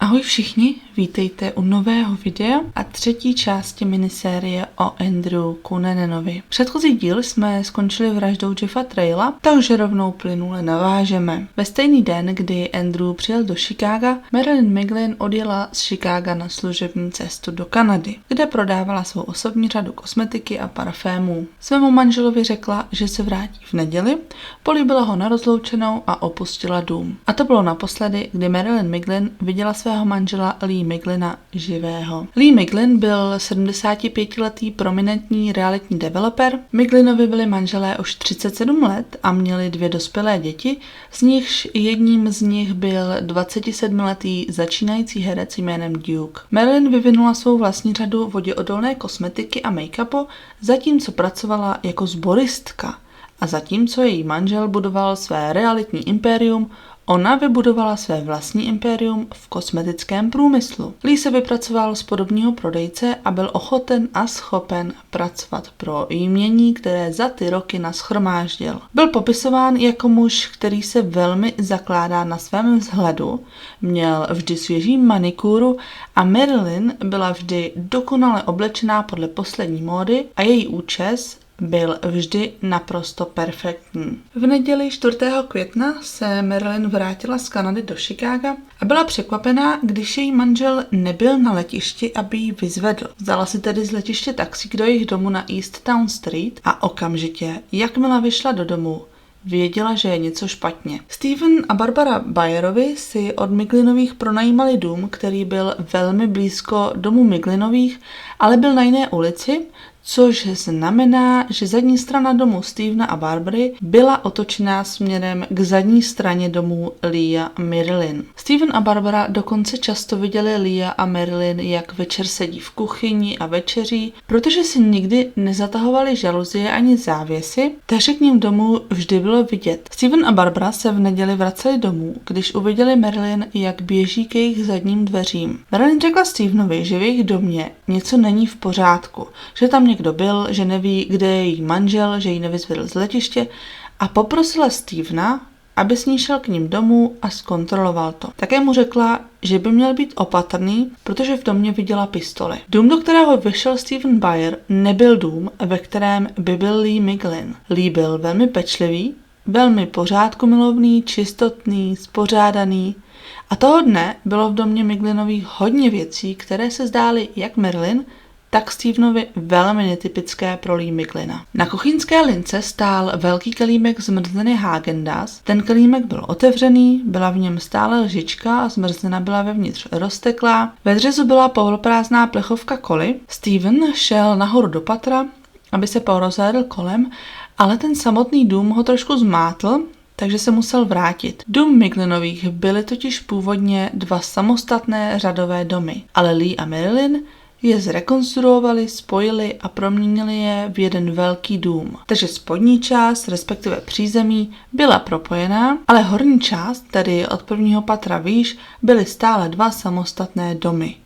Ahoj všichni, vítejte u nového videa a třetí části minisérie o Andrew Cunananovi. Předchozí díl jsme skončili vraždou Jeffa Traila, takže rovnou plynule navážeme. Ve stejný den, kdy Andrew přijel do Chicaga, Marilyn Miglin odjela z Chicaga na služební cestu do Kanady, kde prodávala svou osobní řadu kosmetiky a parfémů. Svému manželovi řekla, že se vrátí v neděli, políbila ho na rozloučenou a opustila dům. A to bylo naposledy, kdy Marilyn Miglin viděla svého manžela Lee Miglina živého. Lee Miglin byl 75letý prominentní realitní developer. Miglinovi byli manželé už 37 let a měli 2 dospělé děti, z nichž jedním z nich byl 27letý začínající herec jménem Duke. Marilyn vyvinula svou vlastní řadu voděodolné kosmetiky a make-upu, zatímco pracovala jako sboristka. A zatímco její manžel budoval své realitní impérium, ona vybudovala své vlastní impérium v kosmetickém průmyslu. Lee se vypracoval z podobního prodejce a byl ochoten a schopen pracovat pro jmění, které za ty roky nashromáždil. Byl popisován jako muž, který se velmi zakládá na svém vzhledu, měl vždy svěží manikúru a Marilyn byla vždy dokonale oblečená podle poslední módy a její účes byl vždy naprosto perfektní. V neděli 4. května se Marilyn vrátila z Kanady do Chicaga a byla překvapená, když její manžel nebyl na letišti, aby ji vyzvedl. Vzala si tedy z letiště taxík do jejich domu na East Town Street a okamžitě, jakmile vyšla do domu, věděla, že je něco špatně. Steven a Barbara Bayerovi si od Miglinových pronajímali dům, který byl velmi blízko domu Miglinových, ale byl na jiné ulici, což znamená, že zadní strana domu Stevena a Barbary byla otočená směrem k zadní straně domů Lee a Marilyn. Steven a Barbara dokonce často viděli Lee a Marilyn, jak večer sedí v kuchyni a večeří, protože si nikdy nezatahovali žaluzie ani závěsy, takže k ním domů vždy bylo vidět. Steven a Barbara se v neděli vraceli domů, když uviděli Marilyn, jak běží k jejich zadním dveřím. Marilyn řekla Stevenovi, že v jejich domě něco není v pořádku, že tam někdo byl, že neví, kde je její manžel, že ji nevyzvedl z letiště a poprosila Stevena, aby s ní šel k ním domů a zkontroloval to. Také mu řekla, že by měl být opatrný, protože v domě viděla pistoli. Dům, do kterého vyšel Steven Bayer, nebyl dům, ve kterém by byl Lee Miglin. Lee byl velmi pečlivý, velmi pořádkumilovný, čistotný, spořádaný a toho dne bylo v domě Miglinových hodně věcí, které se zdály jak Marilyn, tak Stevenovi velmi netypické pro Lee Miglina. Na kuchyňské lince stál velký kelímek zmrzliny Häagen-Dazs. Ten kelímek byl otevřený, byla v něm stále lžička a zmrzlina byla vevnitř rozteklá. Ve dřezu byla poloprázdná plechovka koly. Steven šel nahoru do patra, aby se porozhlédl kolem, ale ten samotný dům ho trošku zmátl, takže se musel vrátit. Dům Miglinových byly totiž původně 2 samostatné řadové domy, ale Lee a Marilyn je zrekonstruovali, spojili a proměnili je v jeden velký dům. Takže spodní část, respektive přízemí, byla propojená, ale horní část, tedy od prvního patra výš, byly stále 2 samostatné domy.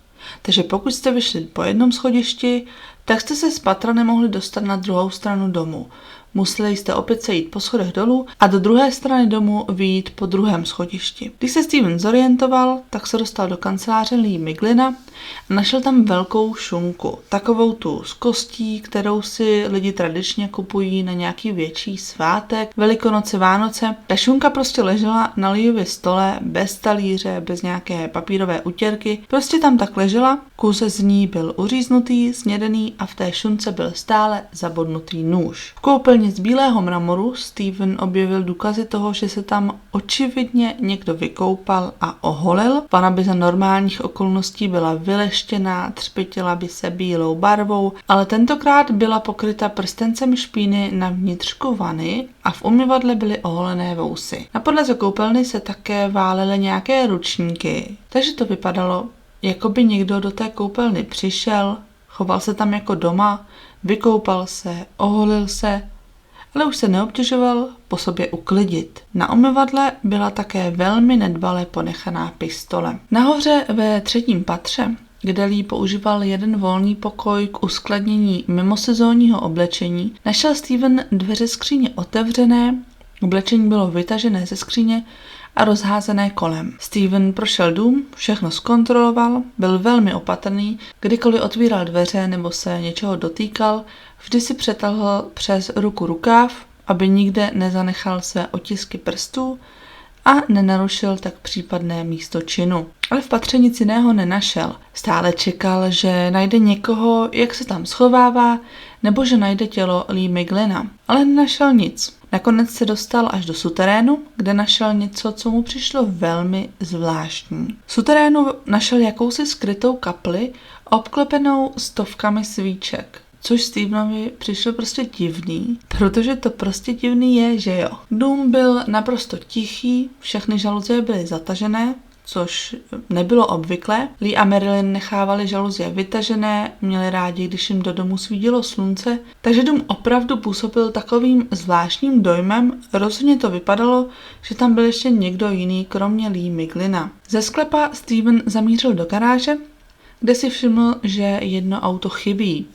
Takže pokud jste vyšli po jednom schodišti, tak jste se z patra nemohli dostat na druhou stranu domu. Museli jste opět sejít po schodech dolů a do druhé strany domu vyjít po druhém schodišti. Když se Steven zorientoval, tak se dostal do kanceláře Lee Miglina a našel tam velkou šunku. Takovou tu z kostí, kterou si lidi tradičně kupují na nějaký větší svátek, Velikonoce, Vánoce. Ta šunka prostě ležela na Leeově stole, bez talíře, bez nějaké papírové utěrky. Prostě tam tak ležela, kus z ní byl uříznutý, snědený a v té šunce byl stále zabodnutý nůž. V koupelně z bílého mramoru Steven objevil důkazy toho, že se tam očividně někdo vykoupal a oholil. Vana by za normálních okolností byla vyleštěná, třpytila by se bílou barvou, ale tentokrát byla pokryta prstencem špíny na vnitřku vany a v umyvadle byly oholené vousy. Na podlaze koupelny se také válely nějaké ručníky, takže to vypadalo, jako by někdo do té koupelny přišel, choval se tam jako doma, vykoupal se, oholil se, ale už se neobtěžoval po sobě uklidit. Na umyvadle byla také velmi nedbale ponechaná pistole. Nahoře ve 3. patře, kde Lee používal jeden volný pokoj k uskladnění mimosezónního oblečení, našel Steven dveře skříně otevřené, oblečení bylo vytažené ze skříně a rozházené kolem. Steven prošel dům, všechno zkontroloval, byl velmi opatrný, kdykoliv otvíral dveře nebo se něčeho dotýkal, vždy si přetahl přes ruku rukáv, aby nikde nezanechal své otisky prstů a nenarušil tak případné místo činu. Ale v patře nic jiného nenašel. Stále čekal, že najde někoho, jak se tam schovává, nebo že najde tělo Lee Miglina. Ale nenašel nic. Nakonec se dostal až do suterénu, kde našel něco, co mu přišlo velmi zvláštní. V suterénu našel jakousi skrytou kapli, obklopenou stovkami svíček. Což Stevenovi přišlo prostě divný, protože to prostě divný je, že jo. Dům byl naprosto tichý, všechny žaluzie byly zatažené, což nebylo obvyklé. Lee a Marilyn nechávali žaluzie vytažené, měli rádi, když jim do domu svítilo slunce, takže dům opravdu působil takovým zvláštním dojmem. Rozhodně to vypadalo, že tam byl ještě někdo jiný, kromě Lee Miglina. Ze sklepa Steven zamířil do garáže, kde si všiml, že jedno auto chybí.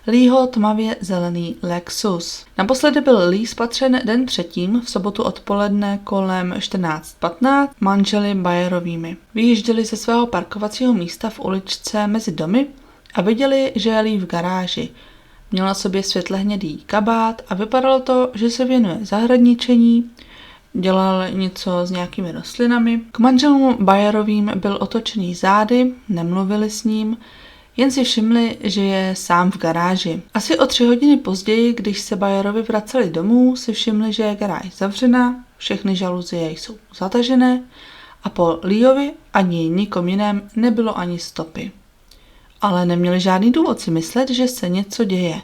Leeho tmavě zelený Lexus. Naposledy byl Lee spatřen den předtím, v sobotu odpoledne kolem 14:15 manželi Bayerovými. Vyjížděli ze svého parkovacího místa v uličce mezi domy a viděli, že je Lee v garáži. Měl na sobě světlehnědý kabát a vypadalo to, že se věnuje zahradničení, dělal něco s nějakými rostlinami. K manželům Bayerovým byl otočený zády, nemluvili s ním, jen si všimli, že je sám v garáži. Asi o 3 hodiny později, když se Bayerovi vraceli domů, si všimli, že je garáž zavřená, všechny žaluzie jsou zatažené a po Leeovi ani nikom jiném nebylo ani stopy. Ale neměli žádný důvod si myslet, že se něco děje.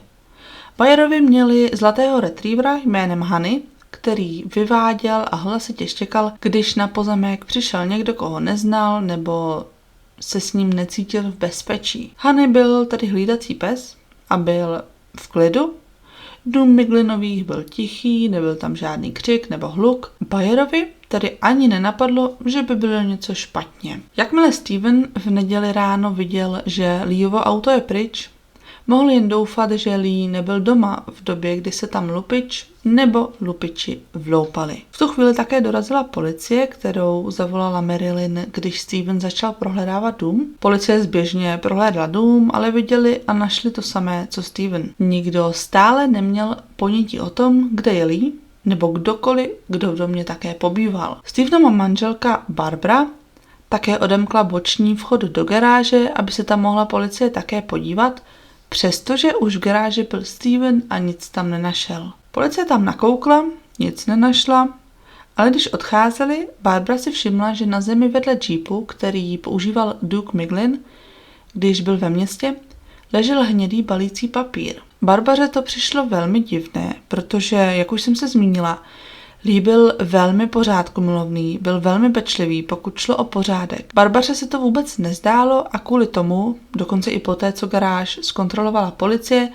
Bayerovi měli zlatého retrievera jménem Honey, který vyváděl a hlasitě štěkal, když na pozemek přišel někdo, koho neznal nebo se s ním necítil v bezpečí. Honey byl tedy hlídací pes a byl v klidu. Dům Miglinových byl tichý, nebyl tam žádný křik nebo hluk. Bayerovi tedy ani nenapadlo, že by bylo něco špatně. Jakmile Steven v neděli ráno viděl, že Leeovo auto je pryč, mohl jen doufat, že Lee nebyl doma v době, kdy se tam lupič nebo lupiči vloupali. V tu chvíli také dorazila policie, kterou zavolala Marilyn, když Steven začal prohledávat dům. Policie zběžně prohlédla dům, ale viděli a našli to samé, co Steven. Nikdo stále neměl ponětí o tom, kde je Lee, nebo kdokoliv, kdo v domě také pobýval. Stevenova manželka Barbara také odemkla boční vchod do garáže, aby se tam mohla policie také podívat, přestože už v garáži byl Steven a nic tam nenašel. Policie tam nakoukla, nic nenašla, ale když odcházeli, Barbara si všimla, že na zemi vedle džípu, který používal Duke Miglin, když byl ve městě, ležel hnědý balící papír. Barbaře to přišlo velmi divné, protože, jak už jsem se zmínila, Lee byl velmi pořádkumilovný, byl velmi pečlivý, pokud šlo o pořádek. Barbaře se to vůbec nezdálo a kvůli tomu, dokonce i poté, co garáž zkontrolovala policie,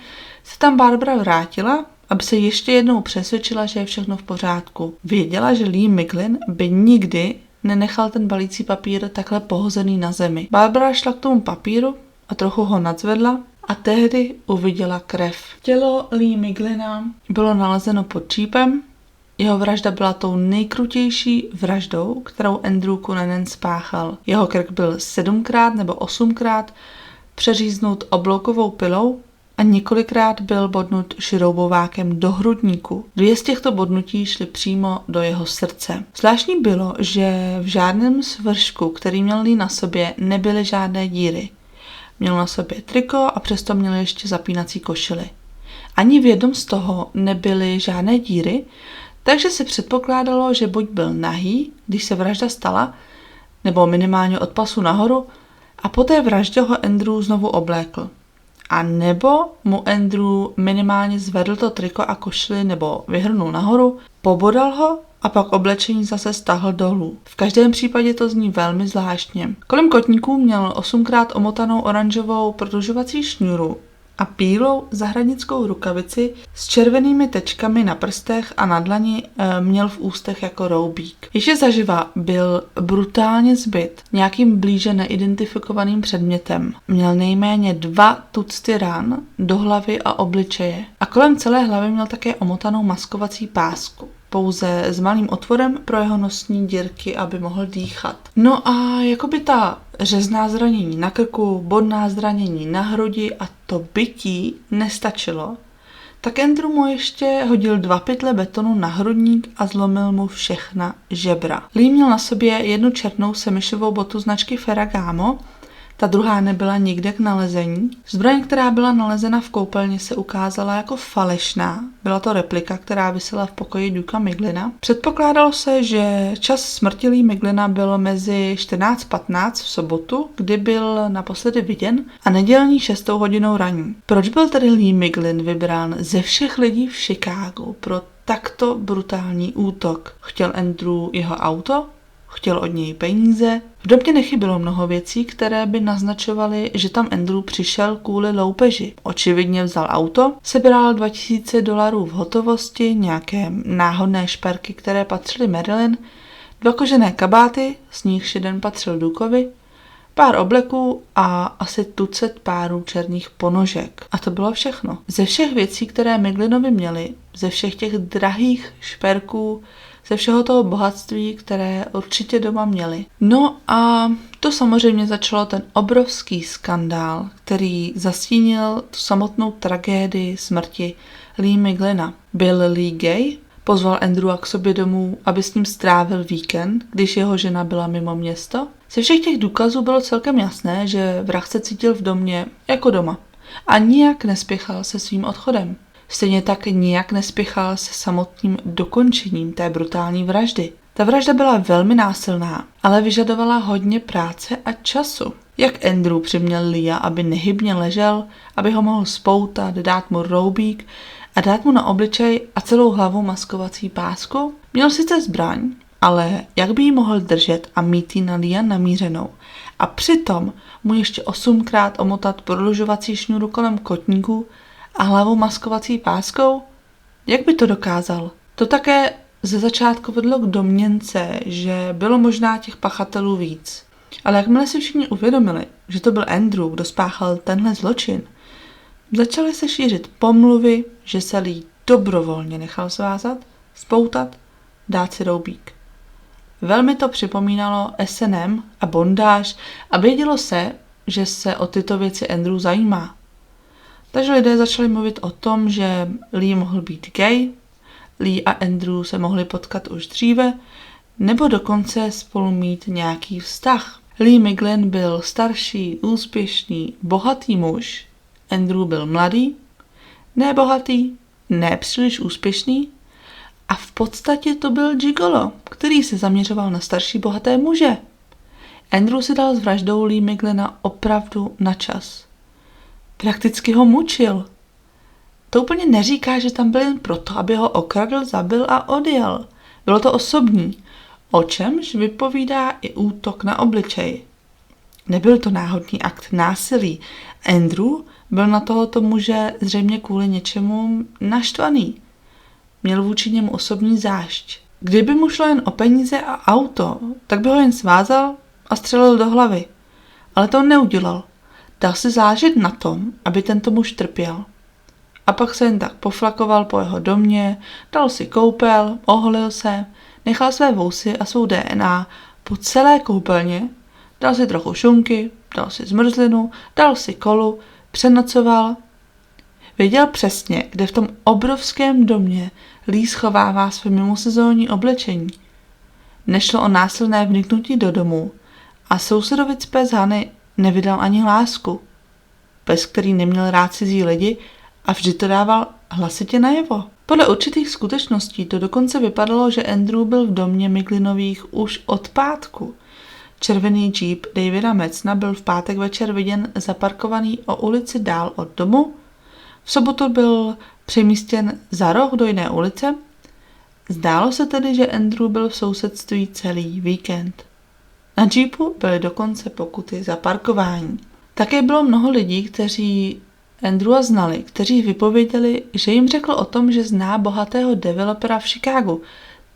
se tam Barbara vrátila, aby se ještě jednou přesvědčila, že je všechno v pořádku. Věděla, že Lee Miglin by nikdy nenechal ten balící papír takhle pohozený na zemi. Barbara šla k tomu papíru a trochu ho nadzvedla a tehdy uviděla krev. Tělo Lee Miglina bylo nalezeno pod džípem. Jeho vražda byla tou nejkrutější vraždou, kterou Andrew Cunanan spáchal. Jeho krk byl 7krát nebo 8krát přeříznut obloukovou pilou a několikrát byl bodnut šroubovákem do hrudníku. 2 z těchto bodnutí šly přímo do jeho srdce. Zvláštní bylo, že v žádném svršku, který měl Lee na sobě, nebyly žádné díry. Měl na sobě triko a přesto měl ještě zapínací košili. Ani v jednom z toho nebyly žádné díry, takže se předpokládalo, že buď byl nahý, když se vražda stala, nebo minimálně od pasu nahoru, a po té vraždě ho Andrew znovu oblékl. A nebo mu Andrew minimálně zvedl to triko a košili nebo vyhrnul nahoru, pobodal ho a pak oblečení zase stáhl dolů. V každém případě to zní velmi zvláštně. Kolem kotníků měl 8krát omotanou oranžovou prodlužovací šňůru a bílou zahradnickou rukavici s červenými tečkami na prstech a na dlani měl v ústech jako roubík. Ještě zaživa byl brutálně zbyt nějakým blíže neidentifikovaným předmětem. Měl nejméně 2 tucty ran do hlavy a obličeje. A kolem celé hlavy měl také omotanou maskovací pásku. pouze s malým otvorem pro jeho nosní dírky, aby mohl dýchat. No a jakoby ta řezná zranění na krku, bodná zranění na hrudi a to bití nestačilo, tak Andrew mu ještě hodil 2 pytle betonu na hrudník a zlomil mu všechna žebra. Lee měl na sobě jednu černou semišovou botu značky Ferragamo, ta druhá nebyla nikde k nalezení. Zbraň, která byla nalezena v koupelně, se ukázala jako falešná. Byla to replika, která visela v pokoji Dukea Miglina. Předpokládalo se, že čas smrti Lee Miglina byl mezi 14:15 v sobotu, kdy byl naposledy viděn, a nedělní 6. hodinou ranní. Proč byl tedy Lee Miglin vybrán ze všech lidí v Chicagu pro takto brutální útok? Chtěl Andrew jeho auto? Chtěl od něj peníze? V domě nechybělo mnoho věcí, které by naznačovaly, že tam Andrew přišel kvůli loupeži. Očividně vzal auto, sebral $2000 v hotovosti, nějaké náhodné šperky, které patřily Marilyn, 2 kožené kabáty, z nichž jeden patřil Dukeovi, pár obleků a asi tucet párů černých ponožek. A to bylo všechno. Ze všech věcí, které Miglinovi měli, ze všech těch drahých šperků, ze všeho toho bohatství, které určitě doma měli. No a to samozřejmě začalo ten obrovský skandál, který zastínil tu samotnou tragédii smrti Lee Miglina. Byl Lee gay? Pozval Andrewa k sobě domů, aby s ním strávil víkend, když jeho žena byla mimo město? Ze všech těch důkazů bylo celkem jasné, že vrah se cítil v domě jako doma a nijak nespěchal se svým odchodem. Stejně tak nijak nespěchal se samotným dokončením té brutální vraždy. Ta vražda byla velmi násilná, ale vyžadovala hodně práce a času. Jak Andrew přiměl Leea, aby nehybně ležel, aby ho mohl spoutat, dát mu roubík a dát mu na obličej a celou hlavu maskovací pásku? Měl sice zbraň, ale jak by ji mohl držet a mít ji na Leea namířenou? A přitom mu ještě 8krát omotat prodlužovací šňůru kolem kotníku a hlavu maskovací páskou? Jak by to dokázal? To také ze začátku vedlo k domněnce, že bylo možná těch pachatelů víc. Ale jakmile si všichni uvědomili, že to byl Andrew, kdo spáchal tenhle zločin, začaly se šířit pomluvy, že se Lee dobrovolně nechal svázat, spoutat, dát si roubík. Velmi to připomínalo S&M a bondáž a vědělo se, že se o tyto věci Andrew zajímá. Takže lidé začali mluvit o tom, že Lee mohl být gay, Lee a Andrew se mohli potkat už dříve, nebo dokonce spolu mít nějaký vztah. Lee Miglin byl starší, úspěšný, bohatý muž, Andrew byl mladý, nebohatý, nepříliš úspěšný a v podstatě to byl gigolo, který se zaměřoval na starší bohaté muže. Andrew si dal s vraždou Lee Miglina opravdu na čas. Prakticky ho mučil. To úplně neříká, že tam byl jen proto, aby ho okradl, zabil a odjel. Bylo to osobní, o čemž vypovídá i útok na obličej. Nebyl to náhodný akt násilí. Andrew byl na tohoto muže zřejmě kvůli něčemu naštvaný. Měl vůči němu osobní zášť. Kdyby mu šlo jen o peníze a auto, tak by ho jen svázal a střelil do hlavy. Ale to neudělal. Dal si záležet na tom, aby tento muž trpěl. A pak se jen tak poflakoval po jeho domě, dal si koupel, oholil se, nechal své vousy a svou DNA po celé koupelně, dal si trochu šunky, dal si zmrzlinu, dal si kolu, přenocoval. Věděl přesně, kde v tom obrovském domě Lee schovává své mimosezónní oblečení. Nešlo o násilné vniknutí do domu a sousedovic pes Hany nevydal ani hlásku. Pes, který neměl rád cizí lidi a vždy to dával hlasitě najevo. Podle určitých skutečností to dokonce vypadalo, že Andrew byl v domě Miglinových už od pátku. Červený jeep Davida Metzna byl v pátek večer viděn zaparkovaný o ulici dál od domu. V sobotu byl přemístěn za roh do jiné ulice. Zdálo se tedy, že Andrew byl v sousedství celý víkend. Na jeepu byly dokonce pokuty za parkování. Také bylo mnoho lidí, kteří Andrewa znali, kteří vypověděli, že jim řekl o tom, že zná bohatého developera v Chicagu,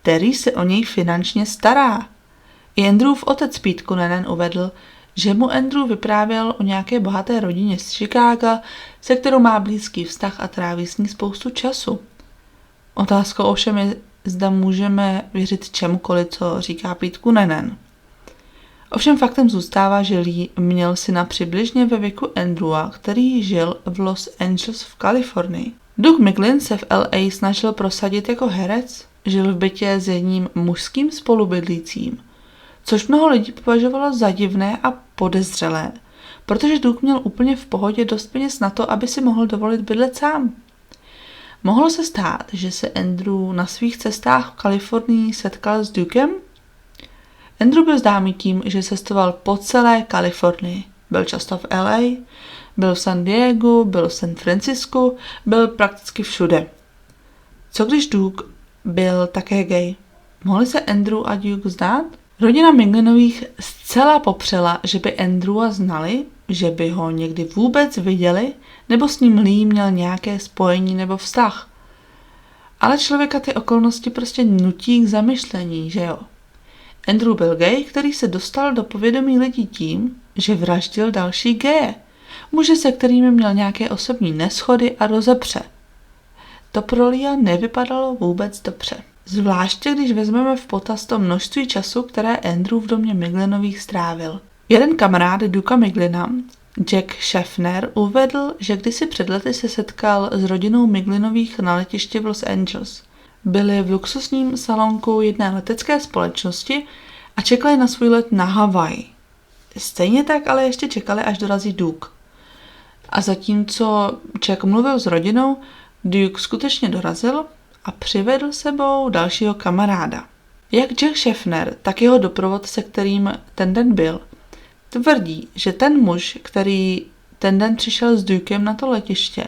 který se o něj finančně stará. I Andrewův otec Pete Cunanan uvedl, že mu Andrew vyprávěl o nějaké bohaté rodině z Chicaga, se kterou má blízký vztah a tráví s ní spoustu času. Otázkou ovšem je, zda můžeme věřit čemukoliv, co říká Pete Coonanen. Ovšem faktem zůstává, že Lee měl syna přibližně ve věku Andrewa, který žil v Los Angeles v Kalifornii. Duke Miglin se v LA snažil prosadit jako herec, žil v bytě s jedním mužským spolubydlícím, což mnoho lidí považovalo za divné a podezřelé, protože Duke měl úplně v pohodě dost peněz na to, aby si mohl dovolit bydlet sám. Mohlo se stát, že se Andrew na svých cestách v Kalifornii setkal s Dukem? Andrew byl známý tím, že cestoval po celé Kalifornii. Byl často v LA, byl v San Diego, byl v San Francisku, byl prakticky všude. Co když Duke byl také gay? Mohli se Andrew a Duke znát? Rodina Miglinových zcela popřela, že by Andrewa znali, že by ho někdy vůbec viděli, nebo s ním Lee měl nějaké spojení nebo vztah. Ale člověka ty okolnosti prostě nutí k zamyšlení, že jo? Andrew byl gay, který se dostal do povědomí lidí tím, že vraždil další gaye. Muže, se kterými měl nějaké osobní neshody a rozepře. To pro Leea nevypadalo vůbec dobře. Zvláště, když vezmeme v potaz to množství času, které Andrew v domě Miglinových strávil. Jeden kamarád Duka Miglina, Jack Schaffner, uvedl, že kdysi před lety se setkal s rodinou Miglinových na letišti v Los Angeles. Byli v luxusním salonku jedné letecké společnosti a čekali na svůj let na Havaj. Stejně tak ale ještě čekali, až dorazí Duke. A zatímco Jack mluvil s rodinou, Duke skutečně dorazil a přivedl sebou dalšího kamaráda. Jak Jack Schaffner, tak jeho doprovod, se kterým ten den byl, tvrdí, že ten muž, který ten den přišel s Dukem na to letiště,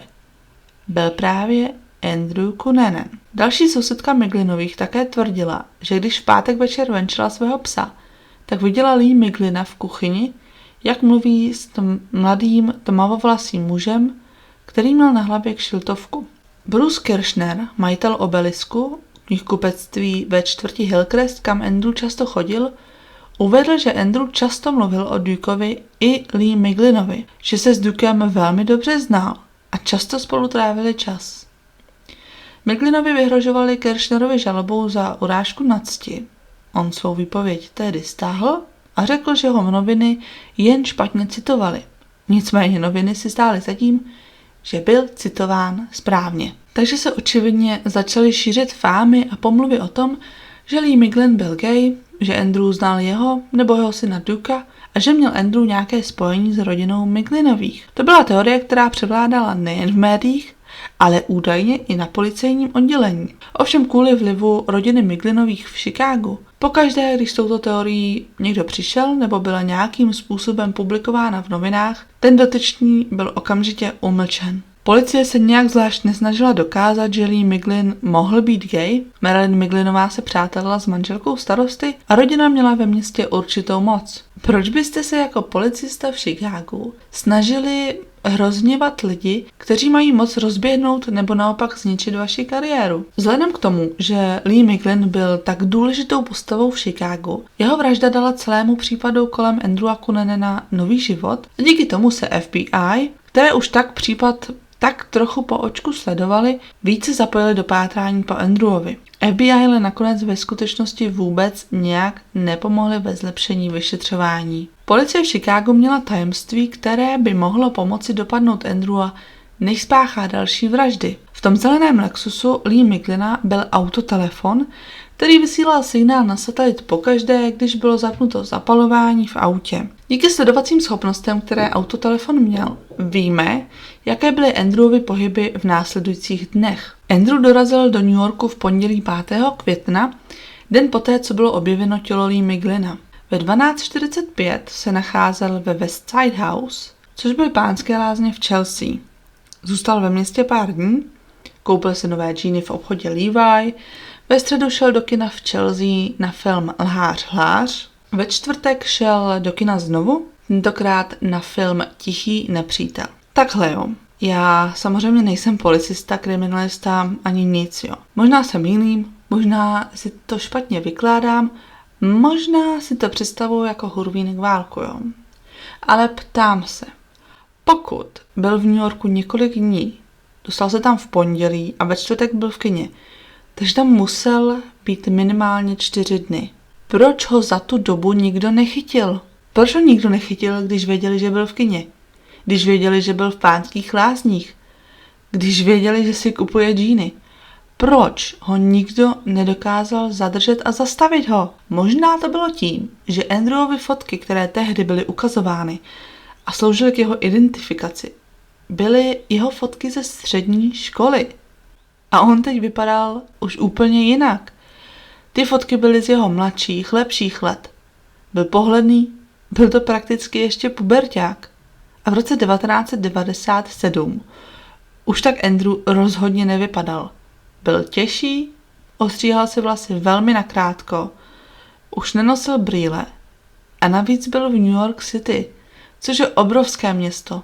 byl právě Andrew Coonanen. Další sousedka Miglinových také tvrdila, že když v pátek večer venčila svého psa, tak viděla Lee Miglina v kuchyni, jak mluví s mladým tmavovlasým mužem, který měl na hlavě kšiltovku. Bruce Kirschner, majitel Obelisku, knihkupectví ve čtvrti Hillcrest, kam Andrew často chodil, uvedl, že Andrew často mluvil o Dukeovi i Lee Miglinovi, že se s Dukem velmi dobře znal a často spolu trávili čas. Miglinovi vyhrožovali Kirschnerovi žalobou za urážku na cti. On svou výpověď tehdy stáhl a řekl, že ho noviny jen špatně citovaly. Nicméně noviny si stály za tím, že byl citován správně. Takže se očividně začaly šířit fámy a pomluvy o tom, že Lee Miglin byl gay, že Andrew znal jeho nebo jeho syna Duka a že měl Andrew nějaké spojení s rodinou Miglinových. To byla teorie, která převládala nejen v médiích, ale údajně i na policejním oddělení. Ovšem kvůli vlivu rodiny Miglinových v Chicagu, pokaždé, když s touto teorií někdo přišel nebo byla nějakým způsobem publikována v novinách, ten dotyčný byl okamžitě umlčen. Policie se nějak zvlášť nesnažila dokázat, že Lee Miglin mohl být gay. Marilyn Miglinová se přátelila s manželkou starosty a rodina měla ve městě určitou moc. Proč byste se jako policista v Chicagu snažili hrozněvat lidi, kteří mají moc rozběhnout nebo naopak zničit vaši kariéru? Vzhledem k tomu, že Lee Miglin byl tak důležitou postavou v Chicagu, jeho vražda dala celému případu kolem Andrewa Coonanena nový život a díky tomu se FBI, které už tak případ tak trochu po očku sledovali, více zapojili do pátrání po Andrewovi. FBI ale nakonec ve skutečnosti vůbec nějak nepomohly ve zlepšení vyšetřování. Policie v Chicagu měla tajemství, které by mohlo pomoci dopadnout Andrewa, než spáchá další vraždy. V tom zeleném Lexusu Lee Miglina byl autotelefon, který vysílal signál na satelit pokaždé, když bylo zapnuto zapalování v autě. Díky sledovacím schopnostem, které autotelefon měl, víme, jaké byly Andrewovy pohyby v následujících dnech. Andrew dorazil do New Yorku v pondělí 5. května, den poté, co bylo objeveno tělo Lee Miglina. Ve 12:45 se nacházel ve West Side House, což byly pánské lázně v Chelsea. Zůstal ve městě pár dní, koupil si nové džíny v obchodě Levi, ve středu šel do kina v Chelsea na film Lhář hlář, ve čtvrtek šel do kina znovu, tentokrát na film Tichý nepřítel. Takhle jo. Já samozřejmě nejsem policista, kriminalista ani nic, jo. Možná se mýlím, možná si to špatně vykládám, možná si to představuji jako hurvínek válku, jo. Ale ptám se, pokud byl v New Yorku několik dní, dostal se tam v pondělí a ve čtvrtek byl v kině, takže tam musel být minimálně 4 dny. Proč ho za tu dobu nikdo nechytil? Proč ho nikdo nechytil, když věděli, že byl v kině? Když věděli, že byl v Pánských lázních? Když věděli, že si kupuje džíny? Proč ho nikdo nedokázal zadržet a zastavit ho? Možná to bylo tím, že Andrewovy fotky, které tehdy byly ukazovány a sloužily k jeho identifikaci, byly jeho fotky ze střední školy. A on teď vypadal už úplně jinak. Ty fotky byly z jeho mladších, lepších let. Byl pohledný, byl to prakticky ještě puberťák. A v roce 1997 už tak Andrew rozhodně nevypadal. Byl těžší, ostříhal si vlasy velmi nakrátko, už nenosil brýle a navíc byl v New York City, což je obrovské město.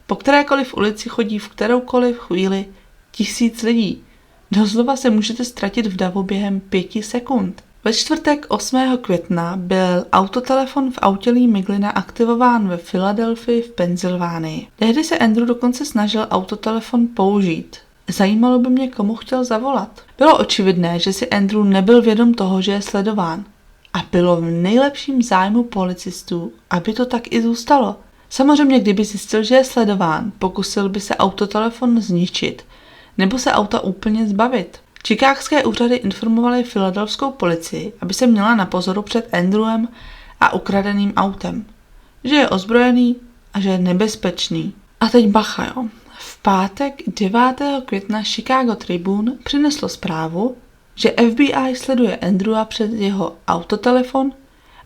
Po kterékoliv ulici chodí v kteroukoliv chvíli 1000 lidí. Doslova se můžete ztratit v davu během 5 sekund. Ve čtvrtek 8. května byl autotelefon v autě Lee Miglina aktivován ve Filadelfii v Pensylvánii. Tehdy se Andrew dokonce snažil autotelefon použít. Zajímalo by mě, komu chtěl zavolat. Bylo očividné, že si Andrew nebyl vědom toho, že je sledován. A bylo v nejlepším zájmu policistů, aby to tak i zůstalo. Samozřejmě, kdyby zjistil, že je sledován, pokusil by se autotelefon zničit nebo se auta úplně zbavit. Chicagské úřady informovaly filadelfskou policii, aby se měla na pozoru před Andrewem a ukradeným autem. Že je ozbrojený a že je nebezpečný. A teď bacha, jo. V pátek 9. května Chicago Tribune přineslo zprávu, že FBI sleduje Andrewa přes jeho autotelefon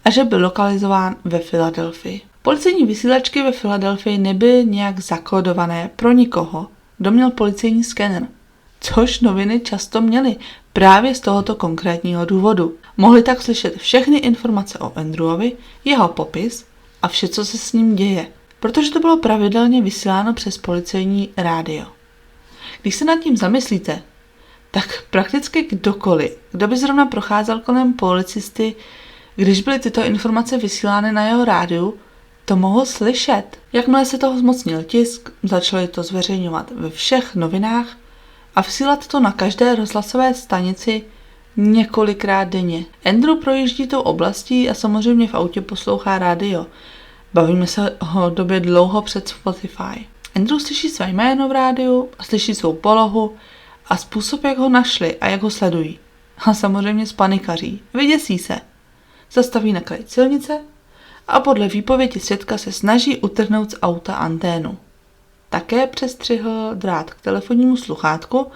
a že byl lokalizován ve Filadelfii. Policejní vysílačky ve Filadelfii nebyly nějak zakódované pro nikoho, kdo měl policejní skener, což noviny často měly právě z tohoto konkrétního důvodu. Mohli tak slyšet všechny informace o Andrewovi, jeho popis a vše, co se s ním děje, protože to bylo pravidelně vysíláno přes policejní rádio. Když se nad tím zamyslíte, tak prakticky kdokoliv, kdo by zrovna procházel kolem policisty, když byly tyto informace vysílány na jeho rádiu, to mohl slyšet. Jakmile se toho zmocnil tisk, začali to zveřejňovat ve všech novinách a vysílat to na každé rozhlasové stanici několikrát denně. Andrew projíždí tou oblastí a samozřejmě v autě poslouchá rádio. Bavíme se o době dlouho před Spotify. Andrew slyší své jméno v rádiu a slyší svou polohu a způsob, jak ho našli a jak ho sledují. A samozřejmě spanikaří. Vyděsí se. Zastaví na kraji silnice a podle výpovědi svědka se snaží utrhnout z auta anténu. Také přestřihl drát k telefonnímu sluchátku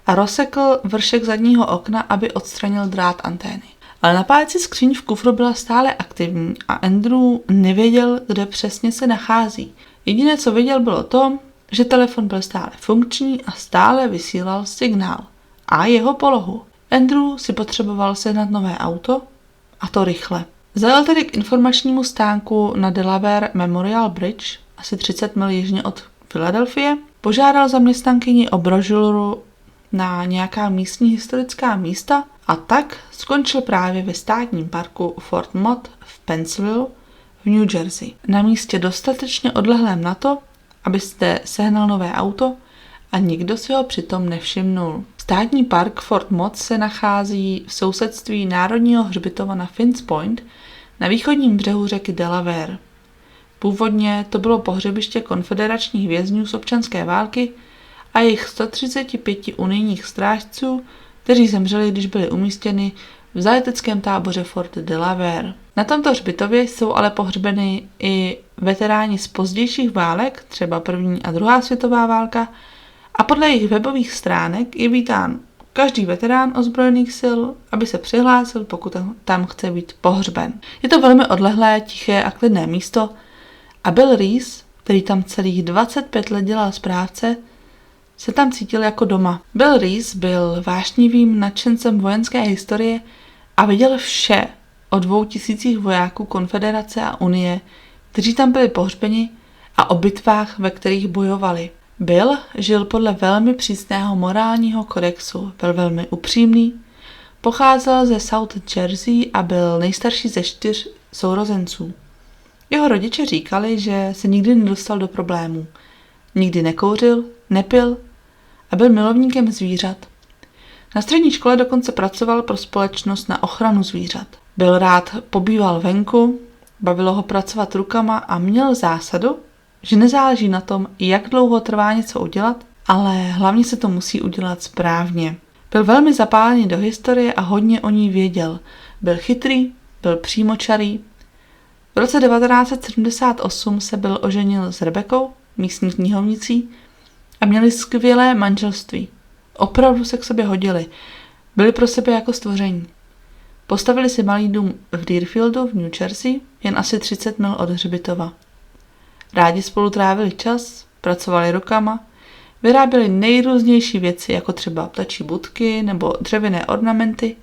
a rozsekl vršek zadního okna, aby odstranil drát antény. Ale napájecí skříň v kufru byla stále aktivní a Andrew nevěděl, kde přesně se nachází. Jediné, co věděl, bylo to, že telefon byl stále funkční a stále vysílal signál a jeho polohu. Andrew si potřeboval sehnat nové auto a to rychle. Zajel tedy k informačnímu stánku na Delaware Memorial Bridge, asi 30 mil jižně od Filadelfie, požádal zaměstnankyni o brožuru na nějaká místní historická místa a tak skončil právě ve státním parku Fort Mott v Pennsville v New Jersey. Na místě dostatečně odlehlém na to, abyste sehnal nové auto a nikdo si ho přitom nevšimnul. Státní park Fort Mott se nachází v sousedství Národního hřbitova na Finns Point na východním břehu řeky Delaware. Původně to bylo pohřebiště konfederačních vězňů z občanské války a jejich 135 unijních strážců, kteří zemřeli, když byli umístěni v zajateckém táboře Fort Delaware. Na tomto hřbitově jsou ale pohřbeny i veteráni z pozdějších válek, třeba první a druhá světová válka, a podle jejich webových stránek je vítán každý veterán ozbrojených sil, aby se přihlásil, pokud tam chce být pohřben. Je to velmi odlehlé, tiché a klidné místo a Bill Reese, který tam celých 25 let dělal správce, se tam cítil jako doma. Bill Reese byl vášnivým nadšencem vojenské historie a viděl vše o 2000 vojáků Konfederace a Unie, kteří tam byli pohřbeni, a o bitvách, ve kterých bojovali. Bill žil podle velmi přísného morálního kodexu, byl velmi upřímný, pocházel ze South Jersey a byl nejstarší ze 4 sourozenců. Jeho rodiče říkali, že se nikdy nedostal do problémů. Nikdy nekouřil, nepil a byl milovníkem zvířat. Na střední škole dokonce pracoval pro společnost na ochranu zvířat. Byl rád pobýval venku, bavilo ho pracovat rukama a měl zásadu, že nezáleží na tom, jak dlouho trvá něco udělat, ale hlavně se to musí udělat správně. Byl velmi zapálený do historie a hodně o ní věděl. Byl chytrý, byl přímočarý. V roce 1978 se byl oženil s Rebekou, místní knihovnicí, a měli skvělé manželství. Opravdu se k sobě hodili. Byli pro sebe jako stvoření. Postavili si malý dům v Deerfieldu v New Jersey, jen asi 30 mil od hřbitova. Rádi spolu trávili čas, pracovali rukama, vyráběli nejrůznější věci, jako třeba ptačí budky nebo dřevěné ornamenty,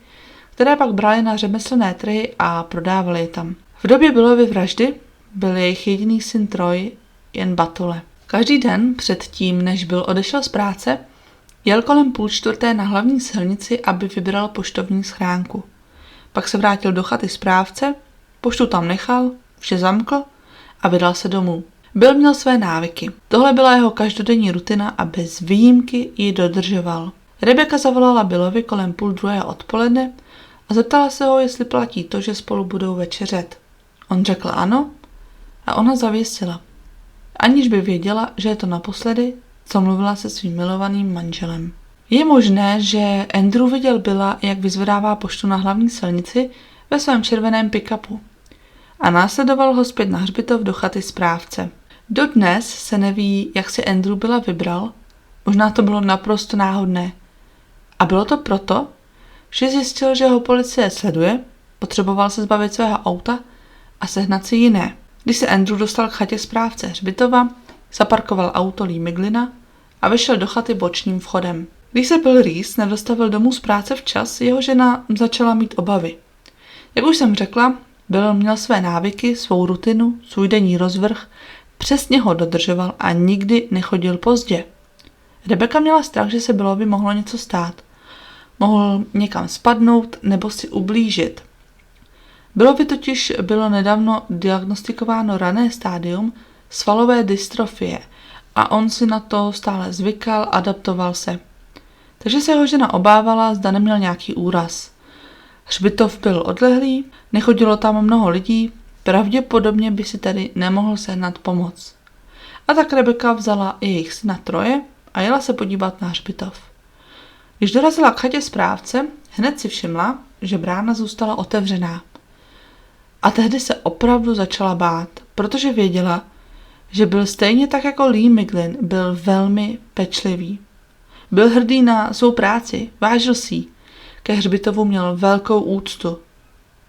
které pak brali na řemeslné trhy a prodávali je tam. V době Billovy vraždy byl jejich jediný syn Troy jen batole. Každý den předtím, než Bill odešel z práce, jel kolem 3:30 na hlavní silnici, aby vybral poštovní schránku. Pak se vrátil do chaty správce, poštu tam nechal, vše zamkl a vydal se domů. Bill měl své návyky. Tohle byla jeho každodenní rutina a bez výjimky ji dodržoval. Rebecca zavolala Billovi kolem 1:30 odpoledne a zeptala se ho, jestli platí to, že spolu budou večeřet. On řekl ano a ona zavěsila, aniž by věděla, že je to naposledy, co mluvila se svým milovaným manželem. Je možné, že Andrew viděl Billa, jak vyzvedává poštu na hlavní silnici ve svém červeném pick-upu a následoval ho zpět na hřbitov do chaty správce. Dodnes se neví, jak si Andrew Billa vybral, možná to bylo naprosto náhodné. A bylo to proto, že zjistil, že ho policie sleduje, potřeboval se zbavit svého auta a sehnat si jiné. Když se Andrew dostal k chatě správce hřbitova, zaparkoval auto Lee Miglina a vešel do chaty bočním vchodem. Když se Bill Reese nedostavil domů z práce včas, jeho žena začala mít obavy. Jak už jsem řekla, Bill měl své návyky, svou rutinu, svůj denní rozvrh, přesně ho dodržoval a nikdy nechodil pozdě. Rebecca měla strach, že se Billovi mohlo něco stát. Mohl někam spadnout nebo si ublížit. Billovi totiž bylo nedávno diagnostikováno rané stádium svalové dystrofie a on si na to stále zvykal, adaptoval se. Takže se jeho žena obávala, zda neměl nějaký úraz. Hřbitov byl odlehlý, nechodilo tam mnoho lidí, pravděpodobně by si tedy nemohl sehnat pomoc. A tak Rebecca vzala jejich syna Troje a jela se podívat na hřbitov. Když dorazila k chatě správce, hned si všimla, že brána zůstala otevřená. A tehdy se opravdu začala bát, protože věděla, že byl stejně tak jako Lee Miglin byl velmi pečlivý. Byl hrdý na svou práci, vážil si ji. Ke hřbitovu měl velkou úctu.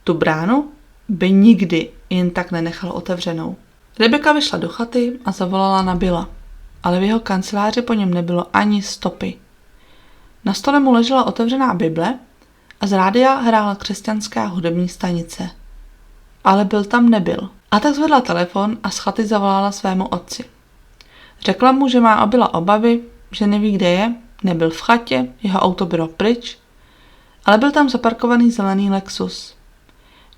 Tu bránu by nikdy jen tak nenechal otevřenou. Rebecca vyšla do chaty a zavolala na Billa, ale v jeho kanceláři po něm nebylo ani stopy. Na stole mu ležela otevřená Bible a z rádia hrála křesťanská hudební stanice. Ale Bill tam nebyl. A tak zvedla telefon a z chaty zavolala svému otci. Řekla mu, že má o Billa obavy, že neví, kde je, nebyl v chatě, jeho auto bylo pryč, ale byl tam zaparkovaný zelený Lexus.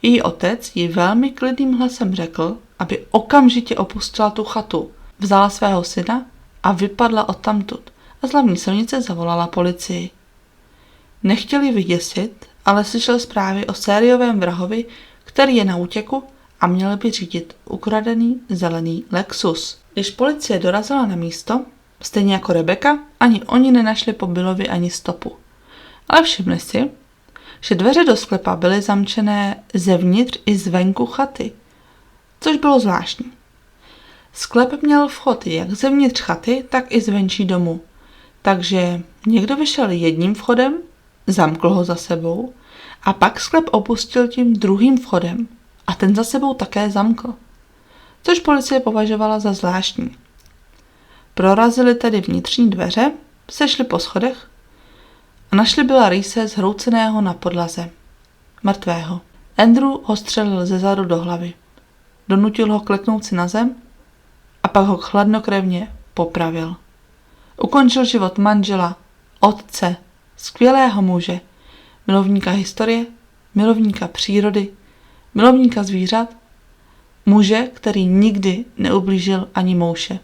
Její otec jí velmi klidným hlasem řekl, aby okamžitě opustila tu chatu, vzala svého syna a vypadla odtamtud a z hlavní silnice zavolala policii. Nechtěli vyděsit, ale slyšel zprávy o sériovém vrahovi, který je na útěku a měl by řídit ukradený zelený Lexus. Když policie dorazila na místo, stejně jako Rebecca, ani oni nenašli po Billovi ani stopu. Ale všimli si, že dveře do sklepa byly zamčené zevnitř i zvenku chaty, což bylo zvláštní. Sklep měl vchod jak zevnitř chaty, tak i zvenčí domu, takže někdo vyšel jedním vchodem, zamkl ho za sebou a pak sklep opustil tím druhým vchodem a ten za sebou také zamkl, což policie považovala za zvláštní. Prorazili tedy vnitřní dveře, sešli po schodech a našli Billa Reese zhrouceného na podlaze, mrtvého. Andrew ho střelil ze zadu do hlavy. Donutil ho kleknout si na zem a pak ho chladnokrevně popravil. Ukončil život manžela, otce, skvělého muže, milovníka historie, milovníka přírody, milovníka zvířat, muže, který nikdy neublížil ani mouše.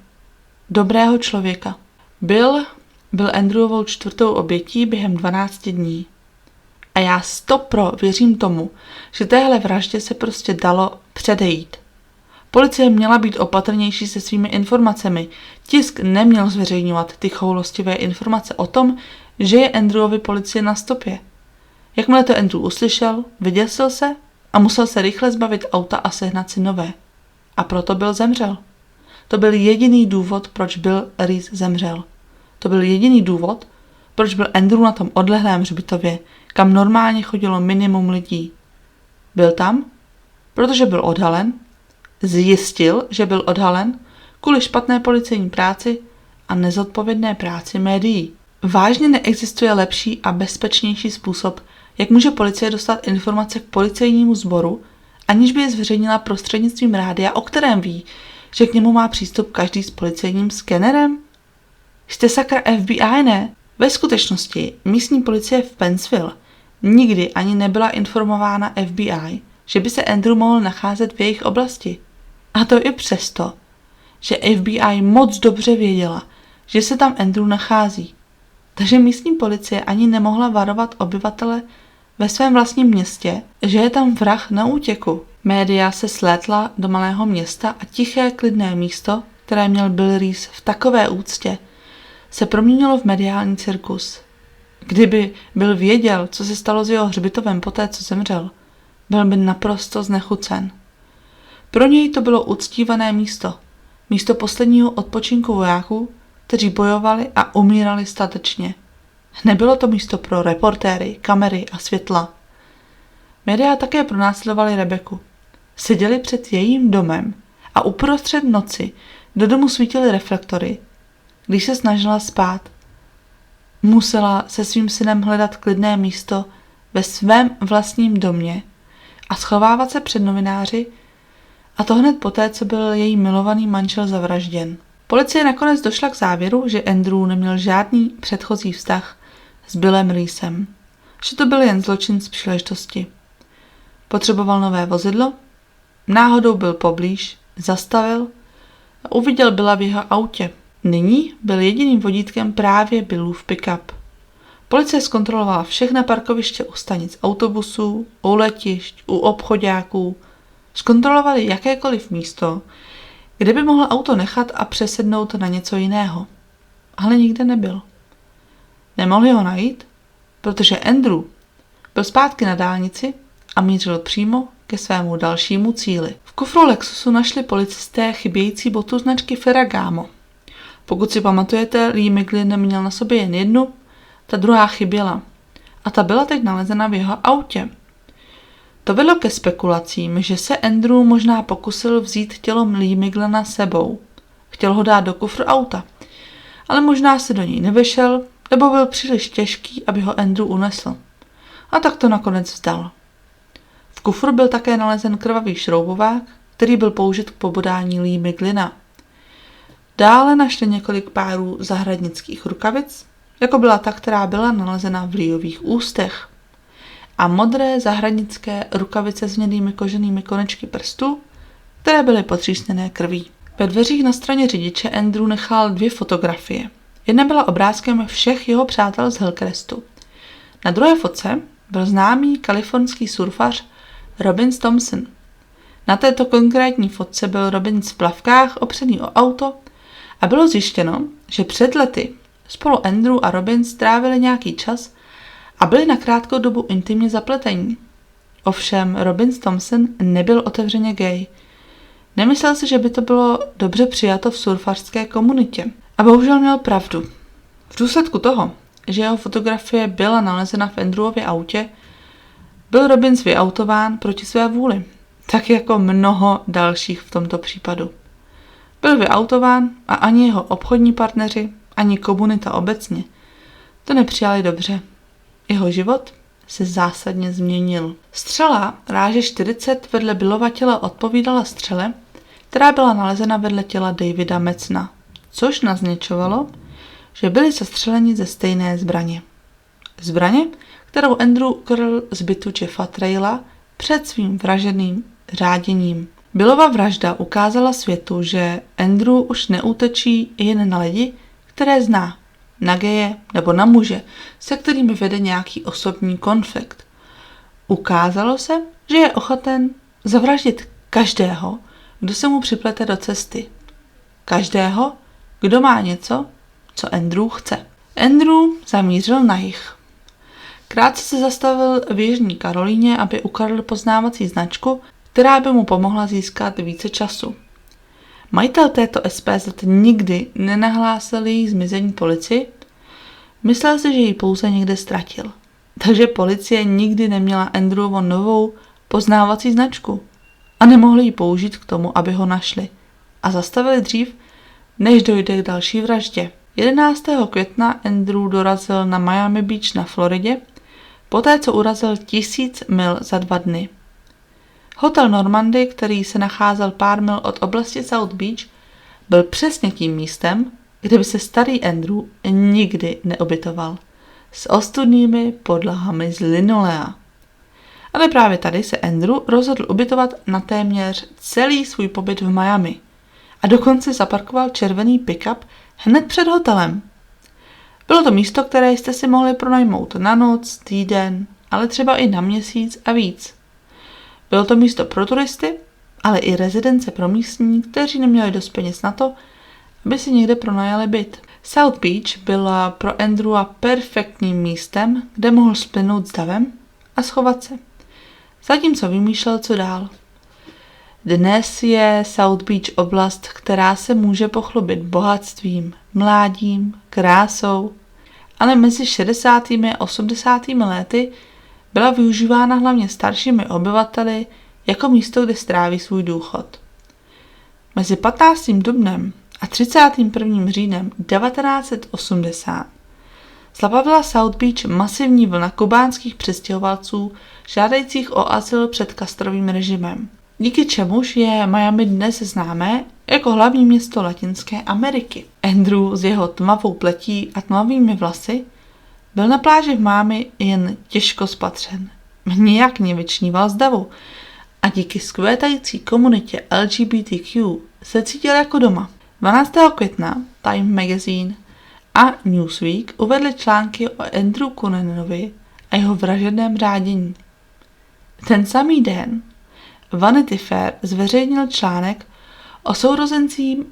Dobrého člověka. Bill byl Andrewovou 4. obětí během 12 dní. A já 100% věřím tomu, že téhle vraždě se prostě dalo předejít. Policie měla být opatrnější se svými informacemi. Tisk neměl zveřejňovat ty choulostivé informace o tom, že je Andrewovi policie na stopě. Jakmile to Andrew uslyšel, vyděsil se a musel se rychle zbavit auta a sehnat si nové. A proto Bill zemřel. To byl jediný důvod, proč Bill Reese zemřel. To byl jediný důvod, proč byl Andrew na tom odlehlém hřbitově, kam normálně chodilo minimum lidí. Byl tam, protože byl odhalen, zjistil, že byl odhalen kvůli špatné policejní práci a nezodpovědné práci médií. Vážně neexistuje lepší a bezpečnější způsob, jak může policie dostat informace k policejnímu sboru, aniž by je zveřejnila prostřednictvím rádia, o kterém ví, že k němu má přístup každý s policejním skenerem? Jste sakra FBI, ne? Ve skutečnosti místní policie v Pennsville nikdy ani nebyla informována FBI, že by se Andrew mohl nacházet v jejich oblasti. A to i přesto, že FBI moc dobře věděla, že se tam Andrew nachází. Takže místní policie ani nemohla varovat obyvatele ve svém vlastním městě, že je tam vrah na útěku. Média se slétla do malého města a tiché, klidné místo, které měl Bill Reese v takové úctě, se proměnilo v mediální cirkus. Kdyby Bill věděl, co se stalo s jeho hřbitovem poté, co zemřel, byl by naprosto znechucen. Pro něj to bylo uctívané místo. Místo posledního odpočinku vojáků, kteří bojovali a umírali statečně. Nebylo to místo pro reportéry, kamery a světla. Média také pronásledovali Rebeku. Seděli před jejím domem a uprostřed noci do domu svítily reflektory. Když se snažila spát, musela se svým synem hledat klidné místo ve svém vlastním domě a schovávat se před novináři, a to hned poté, co byl její milovaný manžel zavražděn. Policie nakonec došla k závěru, že Andrew neměl žádný předchozí vztah s Billem Reesem, že to byl jen zločin z příležitosti. Potřeboval nové vozidlo, náhodou byl poblíž, zastavil a uviděl Billa v jeho autě. Nyní byl jediným vodítkem právě Billův pick-up. Policie zkontrolovala všechna parkoviště u stanic autobusů, u letišť, u obchoďáků. Zkontrolovali jakékoliv místo, kde by mohl auto nechat a přesednout na něco jiného. Ale nikde nebyl. Nemohli ho najít, protože Andrew byl zpátky na dálnici a mířil přímo ke svému dalšímu cíli. V kufru Lexusu našli policisté chybějící botu značky Ferragamo. Pokud si pamatujete, Lee Miglin měl na sobě jen jednu, ta druhá chyběla. A ta byla teď nalezena v jeho autě. To vedlo ke spekulacím, že se Andrew možná pokusil vzít tělo Lee Miglina sebou. Chtěl ho dát do kufru auta, ale možná se do něj nevešel, nebo byl příliš těžký, aby ho Andrew unesl. A tak to nakonec vzdal. V kufru byl také nalezen krvavý šroubovák, který byl použit k pobodání Lee Miglina. Dále našli několik párů zahradnických rukavic, jako byla ta, která byla nalezena v Leeových ústech. A modré zahradnické rukavice s hnědými koženými konečky prstů, které byly potřísněné krví. Ve dveřích na straně řidiče Andrew nechal 2 fotografie. Jedna byla obrázkem všech jeho přátel z Hillcrestu. Na druhé fotce byl známý kalifornský surfař Robin Thompson. Na této konkrétní fotce byl Robin v plavkách opřený o auto a bylo zjištěno, že před lety spolu Andrew a Robin strávili nějaký čas a byli na krátkou dobu intimně zapletení. Ovšem Robin Thompson nebyl otevřeně gay. Nemyslel si, že by to bylo dobře přijato v surfařské komunitě. A bohužel měl pravdu. V důsledku toho, že jeho fotografie byla nalezena v Andrewově autě, byl Robbins vyautován proti své vůli, tak jako mnoho dalších v tomto případu. Byl vyautován a ani jeho obchodní partneři, ani komunita obecně to nepřijali dobře. Jeho život se zásadně změnil. Střela ráže 40 vedle Billova těla odpovídala střele, která byla nalezena vedle těla Davida Metzna, což naznačovalo, že byli zastřeleni ze stejné zbraně. Zbraně, kterou Andrew ukradl z bytu Jeffa Traila před svým vraženým řáděním. Billova vražda ukázala světu, že Andrew už neútočí jen na lidi, které zná. na geje nebo na muže, se kterými vede nějaký osobní konflikt. Ukázalo se, že je ochoten zavraždit každého, kdo se mu připlete do cesty. Každého, kdo má něco, co Andrew chce. Andrew zamířil na jih. Krátce se zastavil v Jižní Karolíně, aby ukradl poznávací značku, která by mu pomohla získat více času. Majitel této SPZ nikdy nenahlásil její zmizení policii, myslel si, že ji pouze někde ztratil. Takže policie nikdy neměla Andrewovo novou poznávací značku a nemohli ji použít k tomu, aby ho našli a zastavili dřív, než dojde k další vraždě. 11. května Andrew dorazil na Miami Beach na Floridě, poté co urazil 1000 mil za 2 dny. Hotel Normandy, který se nacházel pár mil od oblasti South Beach, byl přesně tím místem, kde by se starý Andrew nikdy neubytoval, s ostudnými podlahami z linolea. Ale právě tady se Andrew rozhodl ubytovat na téměř celý svůj pobyt v Miami a dokonce zaparkoval červený pick-up hned před hotelem. Bylo to místo, které jste si mohli pronajmout na noc, týden, ale třeba i na měsíc a víc. Bylo to místo pro turisty, ale i rezidence pro místní, kteří neměli dost peněz na to, aby si někde pronajali byt. South Beach byla pro Andrewa perfektním místem, kde mohl splynout s davem a schovat se. Zatímco vymýšlel, co dál. Dnes je South Beach oblast, která se může pochlubit bohatstvím, mládím, krásou, ale mezi 60. a 80. lety byla využívána hlavně staršími obyvateli jako místo, kde stráví svůj důchod. Mezi 15. dubnem a 31. říjnem 1980 zaplavila South Beach masivní vlna kubánských přistěhovalců žádajících o azyl před Castrovým režimem. Díky čemuž je Miami dnes známé jako hlavní město Latinské Ameriky. Andrew s jeho tmavou pletí a tmavými vlasy byl na pláži v Miami jen těžko spatřen. Nijak nevyčníval z davu a díky skvětající komunitě LGBTQ se cítil jako doma. 12. května Time Magazine a Newsweek uvedly články o Andrew Cunananovi a jeho vražedném řádění. Ten samý den Vanity Fair zveřejnil článek o sourozencím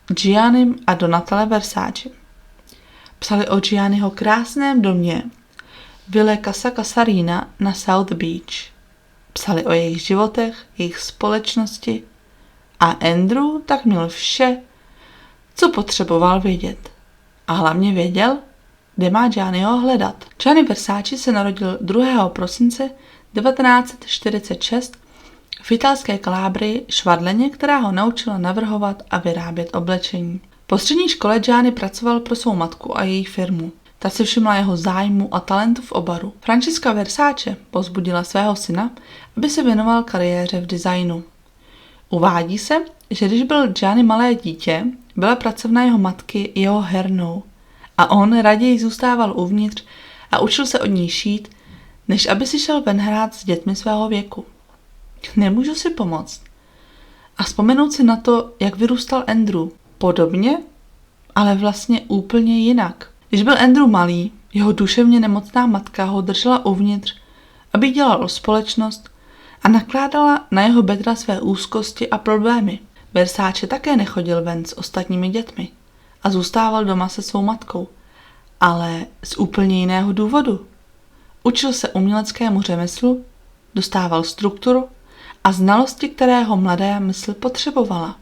Giannim a Donatelle Versace. Psali o Gianniho krásném domě Ville Casa Casarina na South Beach. Psali o jejich životech, jejich společnosti a Andrew tak měl vše, co potřeboval vědět. A hlavně věděl, kde má Gianniho hledat. Gianni Versace se narodil 2. prosince 1946 v italské Kalábrii švadleně, která ho naučila navrhovat a vyrábět oblečení. Po střední škole Gianni pracoval pro svou matku a její firmu. Ta si všimla jeho zájmu a talentu v obaru. Francesca Versace povzbudila svého syna, aby se věnoval kariéře v designu. Uvádí se, že když byl Gianni malé dítě, byla pracovna jeho matky jeho hernou a on raději zůstával uvnitř a učil se od ní šít, než aby si šel ven hrát s dětmi svého věku. Nemůžu si pomoct. A vzpomenout si na to, jak vyrůstal Andrew. Podobně, ale vlastně úplně jinak. Když byl Andrew malý, jeho duševně nemocná matka ho držela uvnitř, aby dělal společnost a nakládala na jeho bedra své úzkosti a problémy. Versace také nechodil ven s ostatními dětmi a zůstával doma se svou matkou, ale z úplně jiného důvodu. Učil se uměleckému řemeslu, dostával strukturu a znalosti, které ho mladá mysl potřebovala.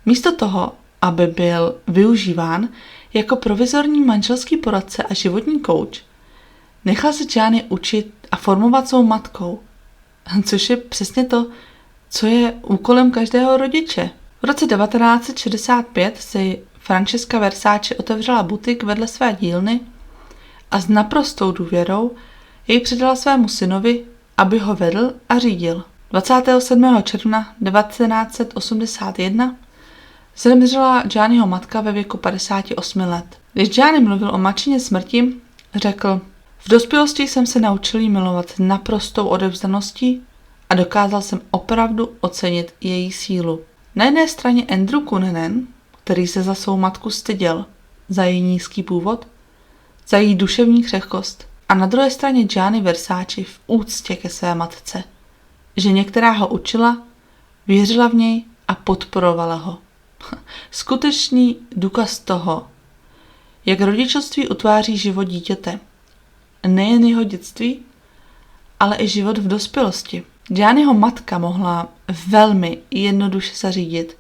Místo toho, aby byl využíván jako provizorní manželský poradce a životní kouč, nechal se Gianni učit a formovat svou matkou, což je přesně to, co je úkolem každého rodiče. V roce 1965 si Francesca Versace otevřela butik vedle své dílny a s naprostou důvěrou jej předala svému synovi, aby ho vedl a řídil. 27. června 1981 zemřela Gianniho matka ve věku 58 let. Když Gianni mluvil o matčině smrti, řekl: v dospělosti jsem se naučil jí milovat naprostou odevzdaností a dokázal jsem opravdu ocenit její sílu. Na jedné straně Andrew Cunanan, který se za svou matku styděl, za její nízký původ, za její duševní křehkost a na druhé straně Gianni Versace v úctě ke své matce, že některá ho učila, věřila v něj a podporovala ho. Skutečný důkaz toho, jak rodičovství utváří život dítěte. Nejen jeho dětství, ale i život v dospělosti. Gianniho matka mohla velmi jednoduše zařídit,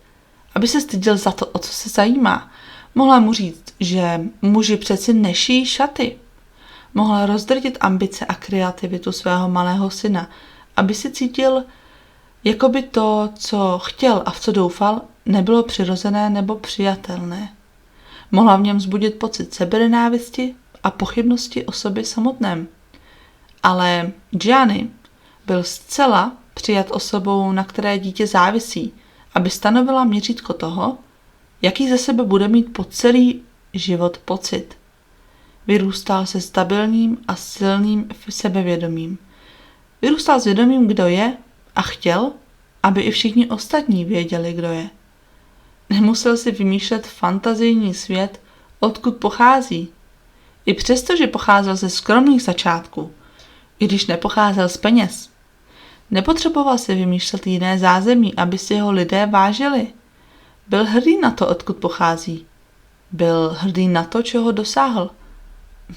aby se styděl za to, o co se zajímá. Mohla mu říct, že muži přeci nešijí šaty. Mohla rozdrtit ambice a kreativitu svého malého syna, aby si cítil, jako by to, co chtěl a v co doufal, nebylo přirozené nebo přijatelné. Mohla v něm vzbudit pocit sebenenávisti a pochybnosti o sobě samotném. Ale Gianni byl zcela přijat osobou, na které dítě závisí, aby stanovila měřítko toho, jaký ze sebe bude mít po celý život pocit. Vyrůstal se stabilním a silným sebevědomím. Vyrůstal s vědomím, kdo je a chtěl, aby i všichni ostatní věděli, kdo je. Nemusel si vymýšlet fantazijní svět, odkud pochází. I přesto, že pocházel ze skromných začátků, i když nepocházel z peněz. Nepotřeboval si vymýšlet jiné zázemí, aby si ho lidé vážili. Byl hrdý na to, odkud pochází. Byl hrdý na to, čeho dosáhl.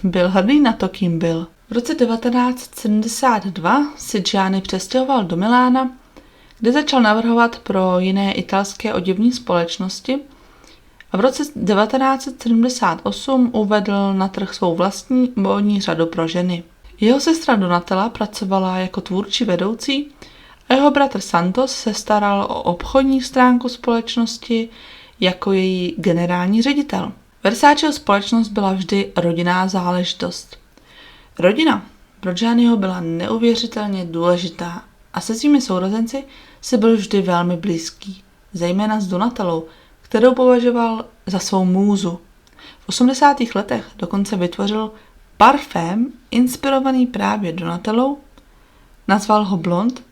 Byl hrdý na to, kým byl. V roce 1972 si Gianni přestěhoval do Milána, kde začal navrhovat pro jiné italské oděvní společnosti a v roce 1978 uvedl na trh svou vlastní módní řadu pro ženy. Jeho sestra Donatella pracovala jako tvůrčí vedoucí a jeho bratr Santos se staral o obchodní stránku společnosti jako její generální ředitel. Versaceho společnost byla vždy rodinná záležitost. Rodina pro Gianniho byla neuvěřitelně důležitá a se svými sourozenci si byl vždy velmi blízký, zejména s Donatellou, kterou považoval za svou můzu. V 80. letech dokonce vytvořil parfém inspirovaný právě Donatellou, nazval ho Blond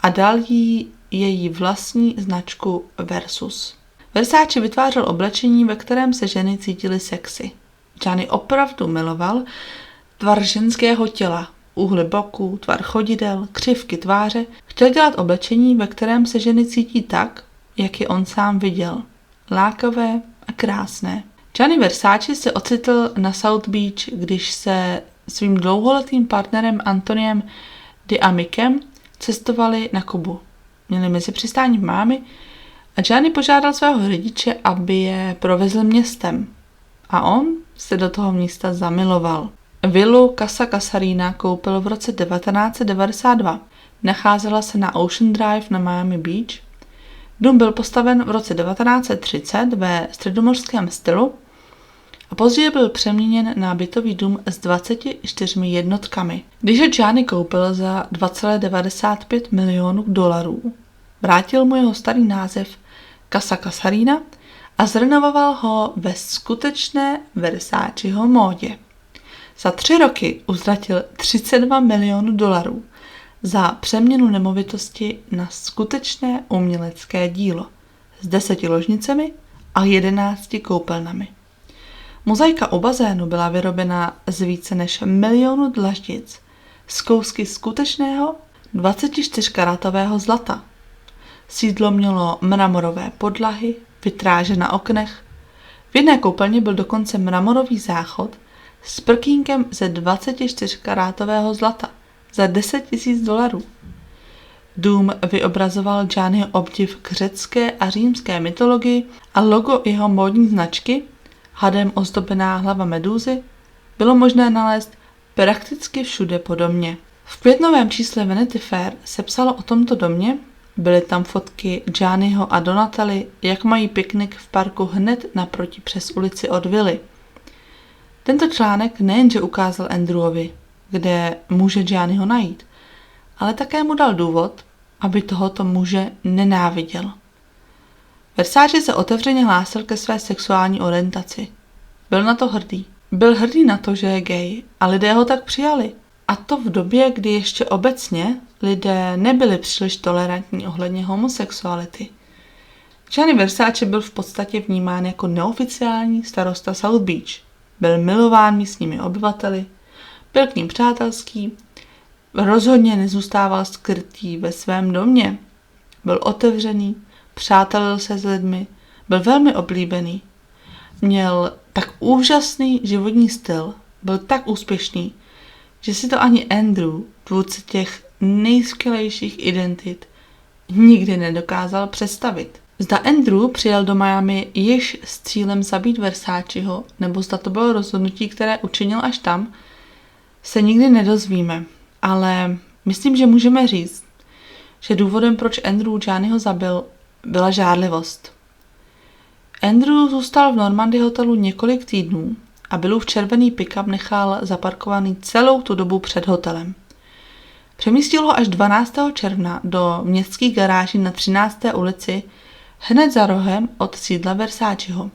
a dal jí její vlastní značku Versus. Versace vytvářel oblečení, ve kterém se ženy cítily sexy. Gianni opravdu miloval tvar ženského těla, úhly boků, tvar chodidel, křivky tváře. Chtěl dělat oblečení, ve kterém se ženy cítí tak, jak je on sám viděl. Lákavé a krásné. Gianni Versace se ocitl na South Beach, když se svým dlouholetým partnerem Antoniem Di Amikem cestovali na Kubu. Měli mezi přistání v Miami a Gianni požádal svého rodiče, aby je provezl městem. A on se do toho místa zamiloval. Vilu Casa Casarina koupil v roce 1992. Nacházela se na Ocean Drive na Miami Beach. Dům byl postaven v roce 1930 ve středomořském stylu a později byl přeměněn na bytový dům s 24 jednotkami. Když ho Gianni koupil za $2,95 milionů, vrátil mu jeho starý název Casa Casarina a zrenovoval ho ve skutečné Versaceho módě. Za 3 roky utratil $32 milionů za přeměnu nemovitosti na skutečné umělecké dílo s 10 ložnicemi a 11 koupelnami. Mozaika u bazénu byla vyrobena z více než 1 milionu dlaždic z kousky skutečného 24-karátového zlata. Sídlo mělo mramorové podlahy, vitráže na oknech. V jedné koupelně byl dokonce mramorový záchod s prkínkem ze 24-karátového zlata za $10,000. Dům vyobrazoval Gianniho obdiv k řecké a římské mytologii a logo jeho módní značky, hadem ozdobená hlava medúzy, bylo možné nalézt prakticky všude po domě. V květnovém čísle Vanity Fair se psalo o tomto domě, byly tam fotky Gianniho a Donatelly, jak mají piknik v parku hned naproti přes ulici od vily. Tento článek nejenže ukázal Andrewovi, kde může Gianniho najít, ale také mu dal důvod, aby tohoto muže nenáviděl. Versace se otevřeně hlásil ke své sexuální orientaci. Byl na to hrdý. Byl hrdý na to, že je gay a lidé ho tak přijali. A to v době, kdy ještě obecně lidé nebyli příliš tolerantní ohledně homosexuality. Gianni Versace byl v podstatě vnímán jako neoficiální starosta South Beach. Byl milován místními obyvateli, byl k ním přátelský, rozhodně nezůstával skrytý ve svém domě. Byl otevřený, přátelil se s lidmi, byl velmi oblíbený. Měl tak úžasný životní styl, byl tak úspěšný, že si to ani Andrew, tvůrce těch nejskvělejších identit, nikdy nedokázal představit. Zda Andrew přijel do Miami již s cílem zabít Versaceho, nebo zda to bylo rozhodnutí, které učinil až tam, se nikdy nedozvíme. Ale myslím, že můžeme říct, že důvodem, proč Andrew Gianniho zabil, byla žárlivost. Andrew zůstal v Normandy hotelu několik týdnů a Billův červený pick-up nechal zaparkovaný celou tu dobu před hotelem. Přemístil ho až 12. června do městských garáží na 13. ulici, hned za rohem od sídla Versaceho.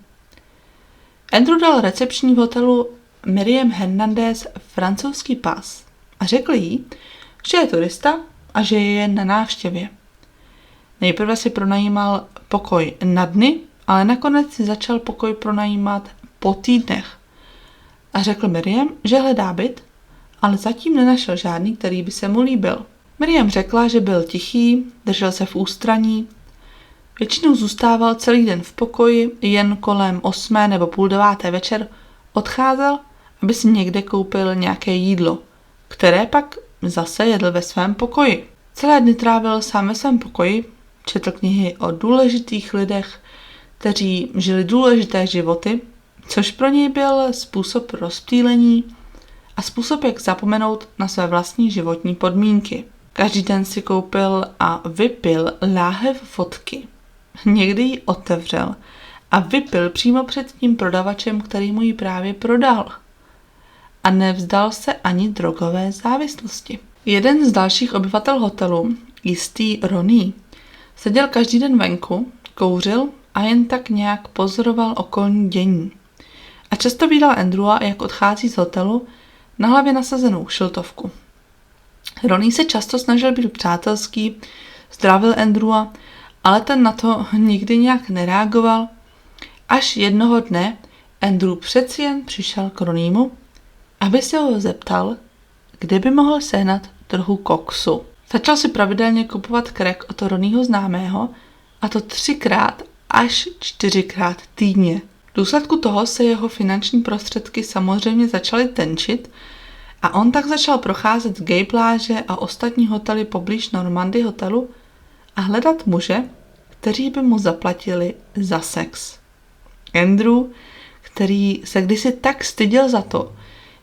Andrew dal recepční v hotelu Miriam Hernandez francouzský pas a řekl jí, že je turista a že je jen na návštěvě. Nejprve si pronajímal pokoj na dny, ale nakonec si začal pokoj pronajímat po týdnech. A řekl Miriam, že hledá byt, ale zatím nenašel žádný, který by se mu líbil. Miriam řekla, že byl tichý, držel se v ústraní, většinou zůstával celý den v pokoji, jen kolem 8. nebo půl 9. večer odcházel, aby si někde koupil nějaké jídlo, které pak zase jedl ve svém pokoji. Celé dny trávil sám ve svém pokoji, četl knihy o důležitých lidech, kteří žili důležité životy, což pro něj byl způsob rozptýlení a způsob, jak zapomenout na své vlastní životní podmínky. Každý den si koupil a vypil láhev vodky. Někdy ji otevřel a vypil přímo před tím prodavačem, který mu ji právě prodal. A nevzdal se ani drogové závislosti. Jeden z dalších obyvatel hotelu, jistý Ronnie, seděl každý den venku, kouřil a jen tak nějak pozoroval okolní dění. A často vídal Andrewa, jak odchází z hotelu, na hlavě nasazenou šiltovku. Ronnie se často snažil být přátelský, zdravil Andrewa, ale ten na to nikdy nějak nereagoval, až jednoho dne Andrew přeci jen přišel k Ronniemu, aby se ho zeptal, kde by mohl sehnat trochu koksu. Začal si pravidelně kupovat crack od Ronnieho známého, a to 3x až 4x týdně. V důsledku toho se jeho finanční prostředky samozřejmě začaly tenčit a on tak začal procházet gay pláže a ostatní hotely poblíž Normandy hotelu a hledat muže, kteří by mu zaplatili za sex. Andrew, který se kdysi tak styděl za to,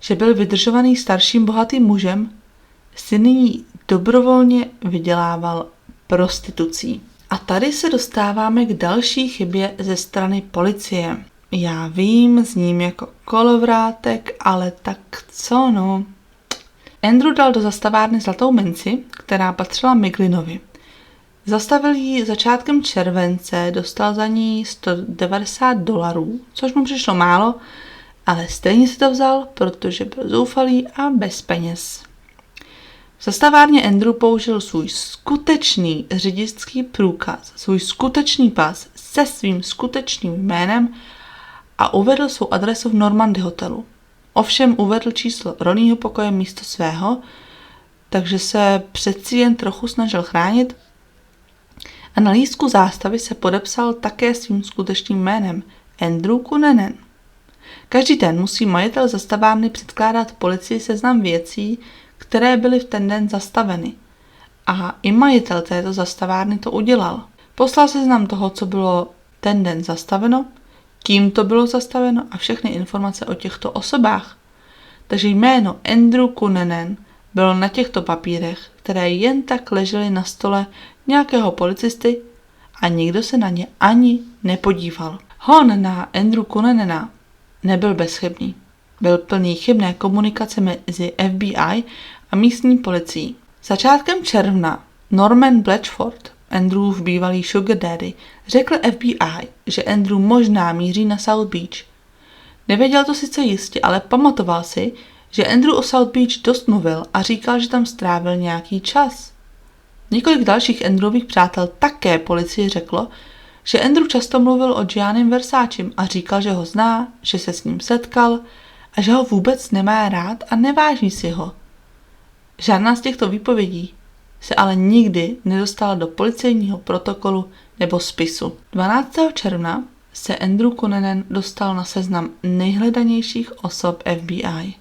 že byl vydržovaný starším bohatým mužem, si nyní dobrovolně vydělával prostitucí. A tady se dostáváme k další chybě ze strany policie. Já vím, zním jako kolovrátek, ale tak co no? Andrew dal do zastavárny zlatou minci, která patřila Miglinovi. Zastavil ji začátkem července, dostal za ní $190, což mu přišlo málo, ale stejně si to vzal, protože byl zoufalý a bez peněz. V zastavárně Andrew použil svůj skutečný řidičský průkaz, svůj skutečný pas se svým skutečným jménem a uvedl svou adresu v Normandy hotelu. Ovšem uvedl číslo Ronnieho pokoje místo svého, takže se přeci jen trochu snažil chránit a na lístku zástavy se podepsal také svým skutečným jménem Andrew Cunanan. Každý den musí majitel zastavárny předkládat policii seznam věcí, které byly v ten den zastaveny. A i majitel této zastavárny to udělal. Poslal seznam toho, co bylo ten den zastaveno, kým to bylo zastaveno a všechny informace o těchto osobách. Takže jméno Andrew Cunanan bylo na těchto papírech, které jen tak ležely na stole nějakého policisty a nikdo se na ně ani nepodíval. Hon na Andrew Cunanana nebyl bezchybný. Byl plný chybné komunikace mezi FBI a místní policií. Začátkem června Norman Blatchford, Andrewův bývalý sugar daddy, řekl FBI, že Andrew možná míří na South Beach. Nevěděl to sice jistě, ale pamatoval si, že Andrew o South Beach dost mluvil a říkal, že tam strávil nějaký čas. Několik dalších Andrewových přátel také policii řeklo, že Andrew často mluvil o Giannim Versacem a říkal, že ho zná, že se s ním setkal a že ho vůbec nemá rád a neváží si ho. Žádná z těchto výpovědí se ale nikdy nedostala do policejního protokolu nebo spisu. 12. června se Andrew Cunanan dostal na seznam nejhledanějších osob FBI.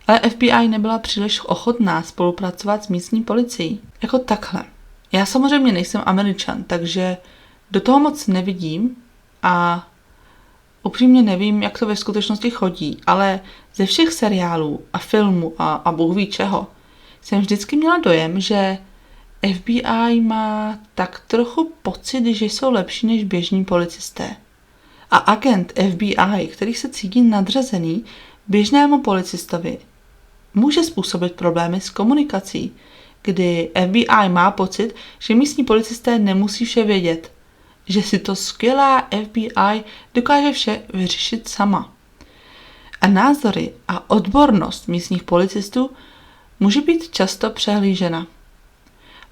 Ale FBI nebyla příliš ochotná spolupracovat s místní policií. Jako takhle. Já samozřejmě nejsem Američan, takže do toho moc nevidím a upřímně nevím, jak to ve skutečnosti chodí, ale ze všech seriálů a filmů a Bůh ví čeho jsem vždycky měla dojem, že FBI má tak trochu pocit, že jsou lepší než běžní policisté. A agent FBI, který se cítí nadřazený běžnému policistovi, může způsobit problémy s komunikací, kdy FBI má pocit, že místní policisté nemusí vše vědět, že si to skvělá FBI dokáže vše vyřešit sama. A názory a odbornost místních policistů může být často přehlížena.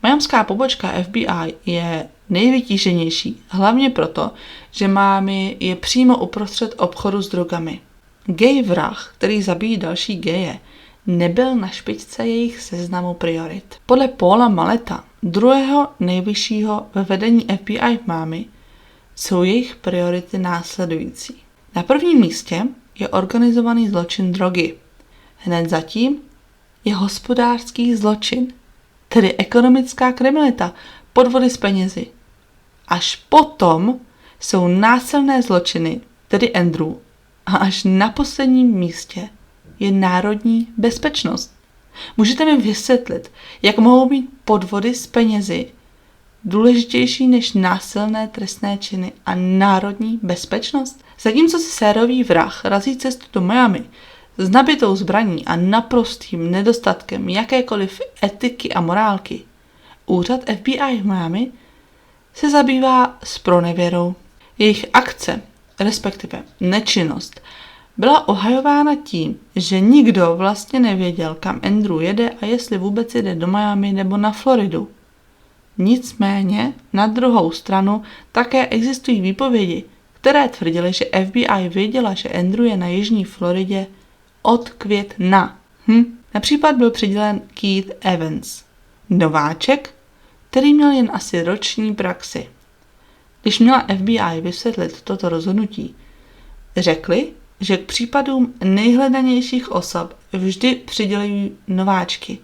Miamská pobočka FBI je nejvytíženější, hlavně proto, že Miami je přímo uprostřed obchodu s drogami. Gay vrah, který zabíjí další geje, nebyl na špičce jejich seznamu priorit. Podle Paula Malletta, druhého nejvyššího ve vedení FBI v Miami, jsou jejich priority následující. Na prvním místě je organizovaný zločin drogy. Hned zatím je hospodářský zločin, tedy ekonomická kriminalita, podvody s penězi. Až potom jsou násilné zločiny, tedy Andrew, a až na posledním místě je národní bezpečnost. Můžete mi vysvětlit, jak mohou být podvody s penězi důležitější než násilné trestné činy a národní bezpečnost? Zatímco si sérový vrah razí cestu do Miami s nabitou zbraní a naprostým nedostatkem jakékoliv etiky a morálky, úřad FBI v Miami se zabývá zpronevěrou. Jejich akce, respektive nečinnost, byla ohajována tím, že nikdo vlastně nevěděl, kam Andrew jede a jestli vůbec jede do Miami nebo na Floridu. Nicméně, na druhou stranu, také existují výpovědi, které tvrdily, že FBI věděla, že Andrew je na jižní Floridě od května. Například byl přidělen Keith Evans, nováček, který měl jen asi roční praxi. Když měla FBI vysvětlit toto rozhodnutí, řekli, že k případům nejhledanějších osob vždy přidělují nováčky,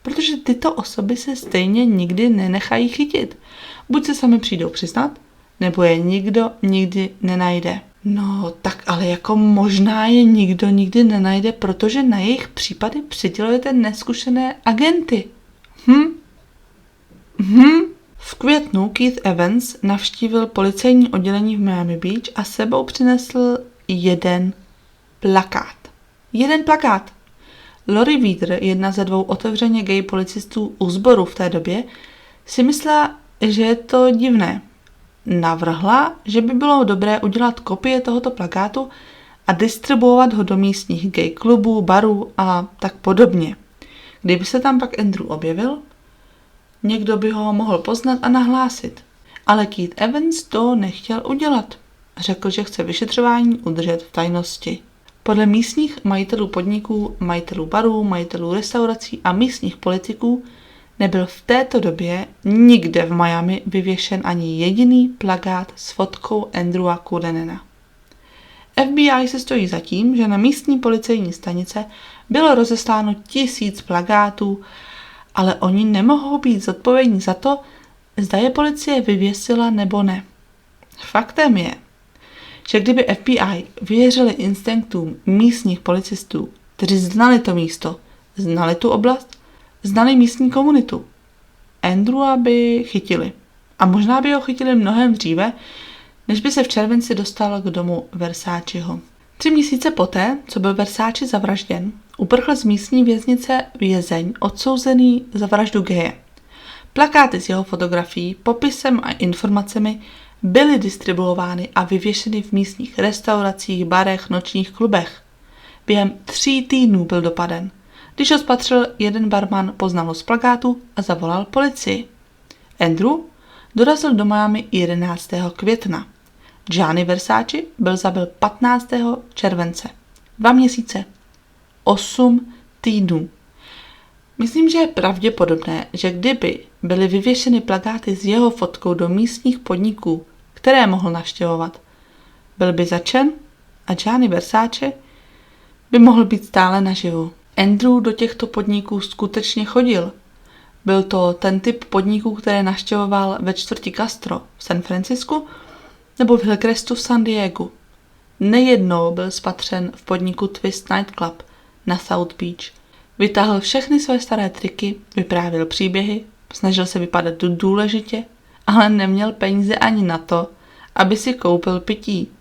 protože tyto osoby se stejně nikdy nenechají chytit. Buď se sami přijdou přiznat, nebo je nikdo nikdy nenajde. No, tak ale jako možná je nikdo nikdy nenajde, protože na jejich případy přidělujete neskušené agenty. V květnu Keith Evans navštívil policejní oddělení v Miami Beach a sebou přinesl jeden plakát. Lori Weeder, jedna ze 2 otevřeně gay policistů u sboru v té době, si myslela, že je to divné. Navrhla, že by bylo dobré udělat kopie tohoto plakátu a distribuovat ho do místních gay klubů, barů a tak podobně. Kdyby se tam pak Andrew objevil, někdo by ho mohl poznat a nahlásit. Ale Keith Evans to nechtěl udělat. Řekl, že chce vyšetřování udržet v tajnosti. Podle místních majitelů podniků, majitelů barů, majitelů restaurací a místních politiků nebyl v této době nikde v Miami vyvěšen ani jediný plakát s fotkou Andrewa Cunanana. FBI se stojí za tím, že na místní policejní stanice bylo rozesláno 1000 plakátů, ale oni nemohou být zodpovědní za to, zda je policie vyvěsila nebo ne. Faktem je, že kdyby FBI věřili instinktům místních policistů, kteří znali to místo, znali tu oblast, znali místní komunitu, Andrewa by chytili. A možná by ho chytili mnohem dříve, než by se v červenci dostal k domu Versaceho. 3 měsíce poté, co byl Versace zavražděn, uprchl z místní věznice vězeň odsouzený za vraždu geje. Plakáty s jeho fotografií, popisem a informacemi byly distribuovány a vyvěšeny v místních restauracích, barech, nočních klubech. Během 3 týdnů byl dopaden. Když ho spatřil jeden barman, poznal ho z plakátu a zavolal policii. Andrew dorazil do Miami 11. května. Gianni Versace byl zabil 15. července. 2 měsíce. 8 týdnů. Myslím, že je pravděpodobné, že kdyby byly vyvěšeny plakáty s jeho fotkou do místních podniků, které mohl navštěvovat, byl by zatčen a Gianni Versace by mohl být stále naživu. Andrew do těchto podniků skutečně chodil. Byl to ten typ podniků, které navštěvoval ve čtvrti Castro v San Francisku nebo v Hillcrestu v San Diegu. Nejednou byl spatřen v podniku Twist Nightclub na South Beach. Vytáhl všechny své staré triky, vyprávěl příběhy, snažil se vypadat důležitě, ale neměl peníze ani na to, aby si koupil pití.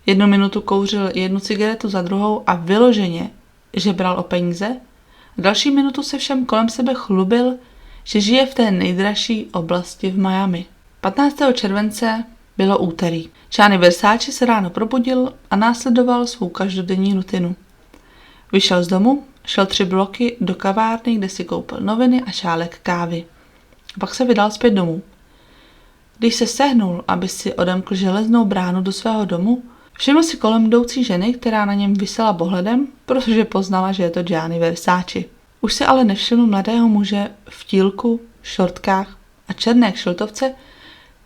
1 minutu kouřil 1 cigaretu za druhou a vyloženě, že bral o peníze. Další minutu se všem kolem sebe chlubil, že žije v té nejdražší oblasti v Miami. 15. července bylo úterý. Gianni Versace se ráno probudil a následoval svou každodenní rutinu. Vyšel z domu, šel 3 bloky do kavárny, kde si koupil noviny a šálek kávy. Pak se vydal zpět domů. Když se sehnul, aby si odemkl železnou bránu do svého domu, všiml si kolem jdoucí ženy, která na něm visela pohledem, protože poznala, že je to Gianni Versace. Už se ale nevšiml mladého muže v tílku, šortkách a černé kšiltovce,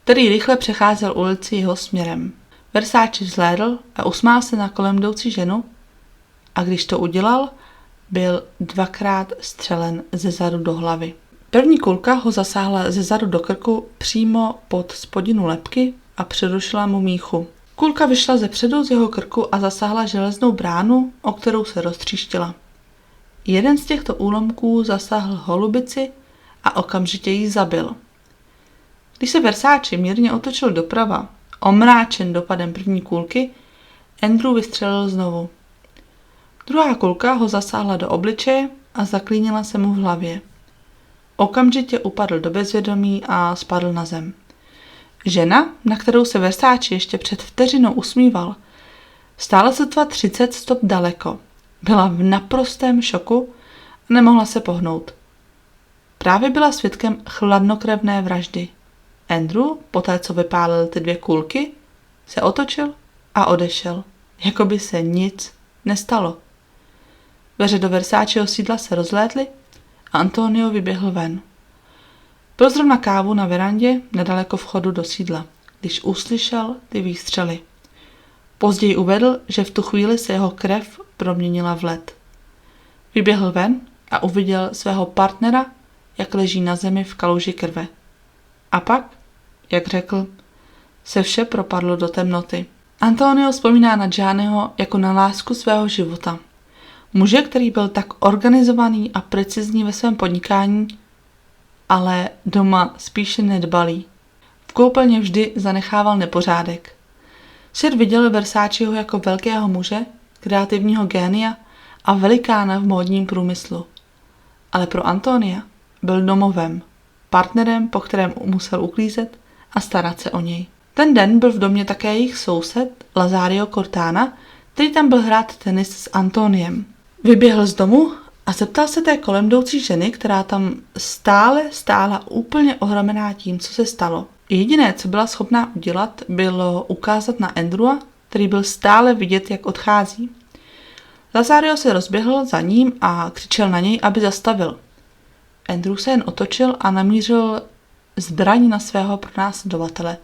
který rychle přecházel ulici jeho směrem. Versace vzhlédl a usmál se na kolem jdoucí ženu a když to udělal, byl 2krát střelen ze zadu do hlavy. První kulka ho zasáhla ze zadu do krku přímo pod spodinu lebky a přerušila mu míchu. Kulka vyšla ze předu z jeho krku a zasáhla železnou bránu, o kterou se roztříštila. Jeden z těchto úlomků zasáhl holubici a okamžitě ji zabil. Když se Versace mírně otočil doprava, omráčen dopadem první kulky, Andrew vystřelil znovu. Druhá kulka ho zasáhla do obličeje a zaklínila se mu v hlavě. Okamžitě upadl do bezvědomí a spadl na zem. Žena, na kterou se Versace ještě před vteřinou usmíval, stála sotva 30 stop daleko. Byla v naprostém šoku a nemohla se pohnout. Právě byla svědkem chladnokrevné vraždy. Andrew, poté co vypálil ty 2 kulky, se otočil a odešel, jako by se nic nestalo. Dveře do Versaceho sídla se rozlétly a Antonio vyběhl ven. Byl zrovna kávu na verandě nedaleko vchodu do sídla, když uslyšel ty výstřely. Později uvedl, že v tu chvíli se jeho krev proměnila v led. Vyběhl ven a uviděl svého partnera, jak leží na zemi v kaluži krve. A pak, jak řekl, se vše propadlo do temnoty. Antonio vzpomíná na Gianniho jako na lásku svého života. Muže, který byl tak organizovaný a precizní ve svém podnikání, ale doma spíše nedbalý. V koupelně vždy zanechával nepořádek. Svět viděl Versaceho jako velkého muže, kreativního génia a velikána v módním průmyslu. Ale pro Antonia byl domovem, partnerem, po kterém musel uklízet a starat se o něj. Ten den byl v domě také jejich soused Lazario Cortana, který tam byl hrát tenis s Antoniem. Vyběhl z domu a zeptal se té kolem jdoucí ženy, která tam stála úplně ohromená tím, co se stalo. Jediné, co byla schopná udělat, bylo ukázat na Andrewa, který byl stále vidět, jak odchází. Lazario se rozběhl za ním a křičel na něj, aby zastavil. Andrew se jen otočil a namířil zbraň na svého pronásledovatele,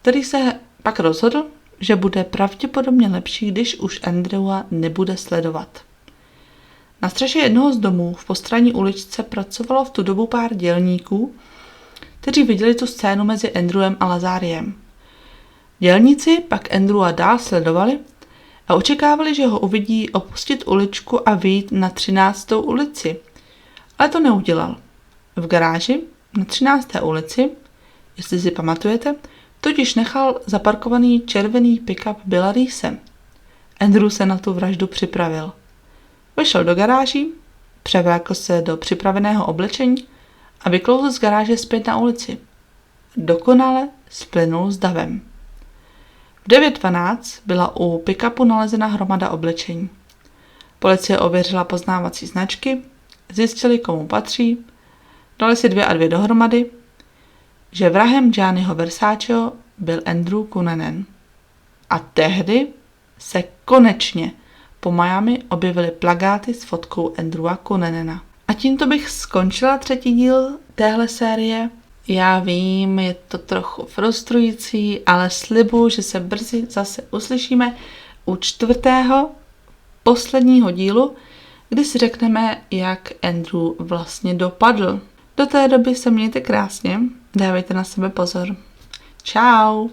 který se pak rozhodl, že bude pravděpodobně lepší, když už Andrewa nebude sledovat. Na střeše jednoho z domů v postranní uličce pracovalo v tu dobu pár dělníků, kteří viděli tu scénu mezi Andrewem a Lazariem. Dělníci pak Andrewa dál sledovali a očekávali, že ho uvidí opustit uličku a vyjít na 13. ulici. Ale to neudělal. V garáži na 13. ulici, jestli si pamatujete, totiž nechal zaparkovaný červený pick-up Billa Reese. Andrew se na tu vraždu připravil. Vešel do garáží, převlékl se do připraveného oblečení a vyklouzl z garáže zpět na ulici. Dokonale splynul s davem. V 9:12 byla u pick-upu nalezena hromada oblečení. Policie ověřila poznávací značky, zjistili, komu patří, dali si 2 a 2 dohromady. že vrahem Gianniho Versaceho byl Andrew Cunanan. A tehdy se konečně po Miami objevily plakáty s fotkou Andrewa Cunanana. A tímto bych skončila 3. díl téhle série. Já vím, je to trochu frustrující, ale slibuju, že se brzy zase uslyšíme u 4. posledního dílu, kdy si řekneme, jak Andrew vlastně dopadl. Do té doby se mějte krásně, dávejte na sebe pozor. Čau!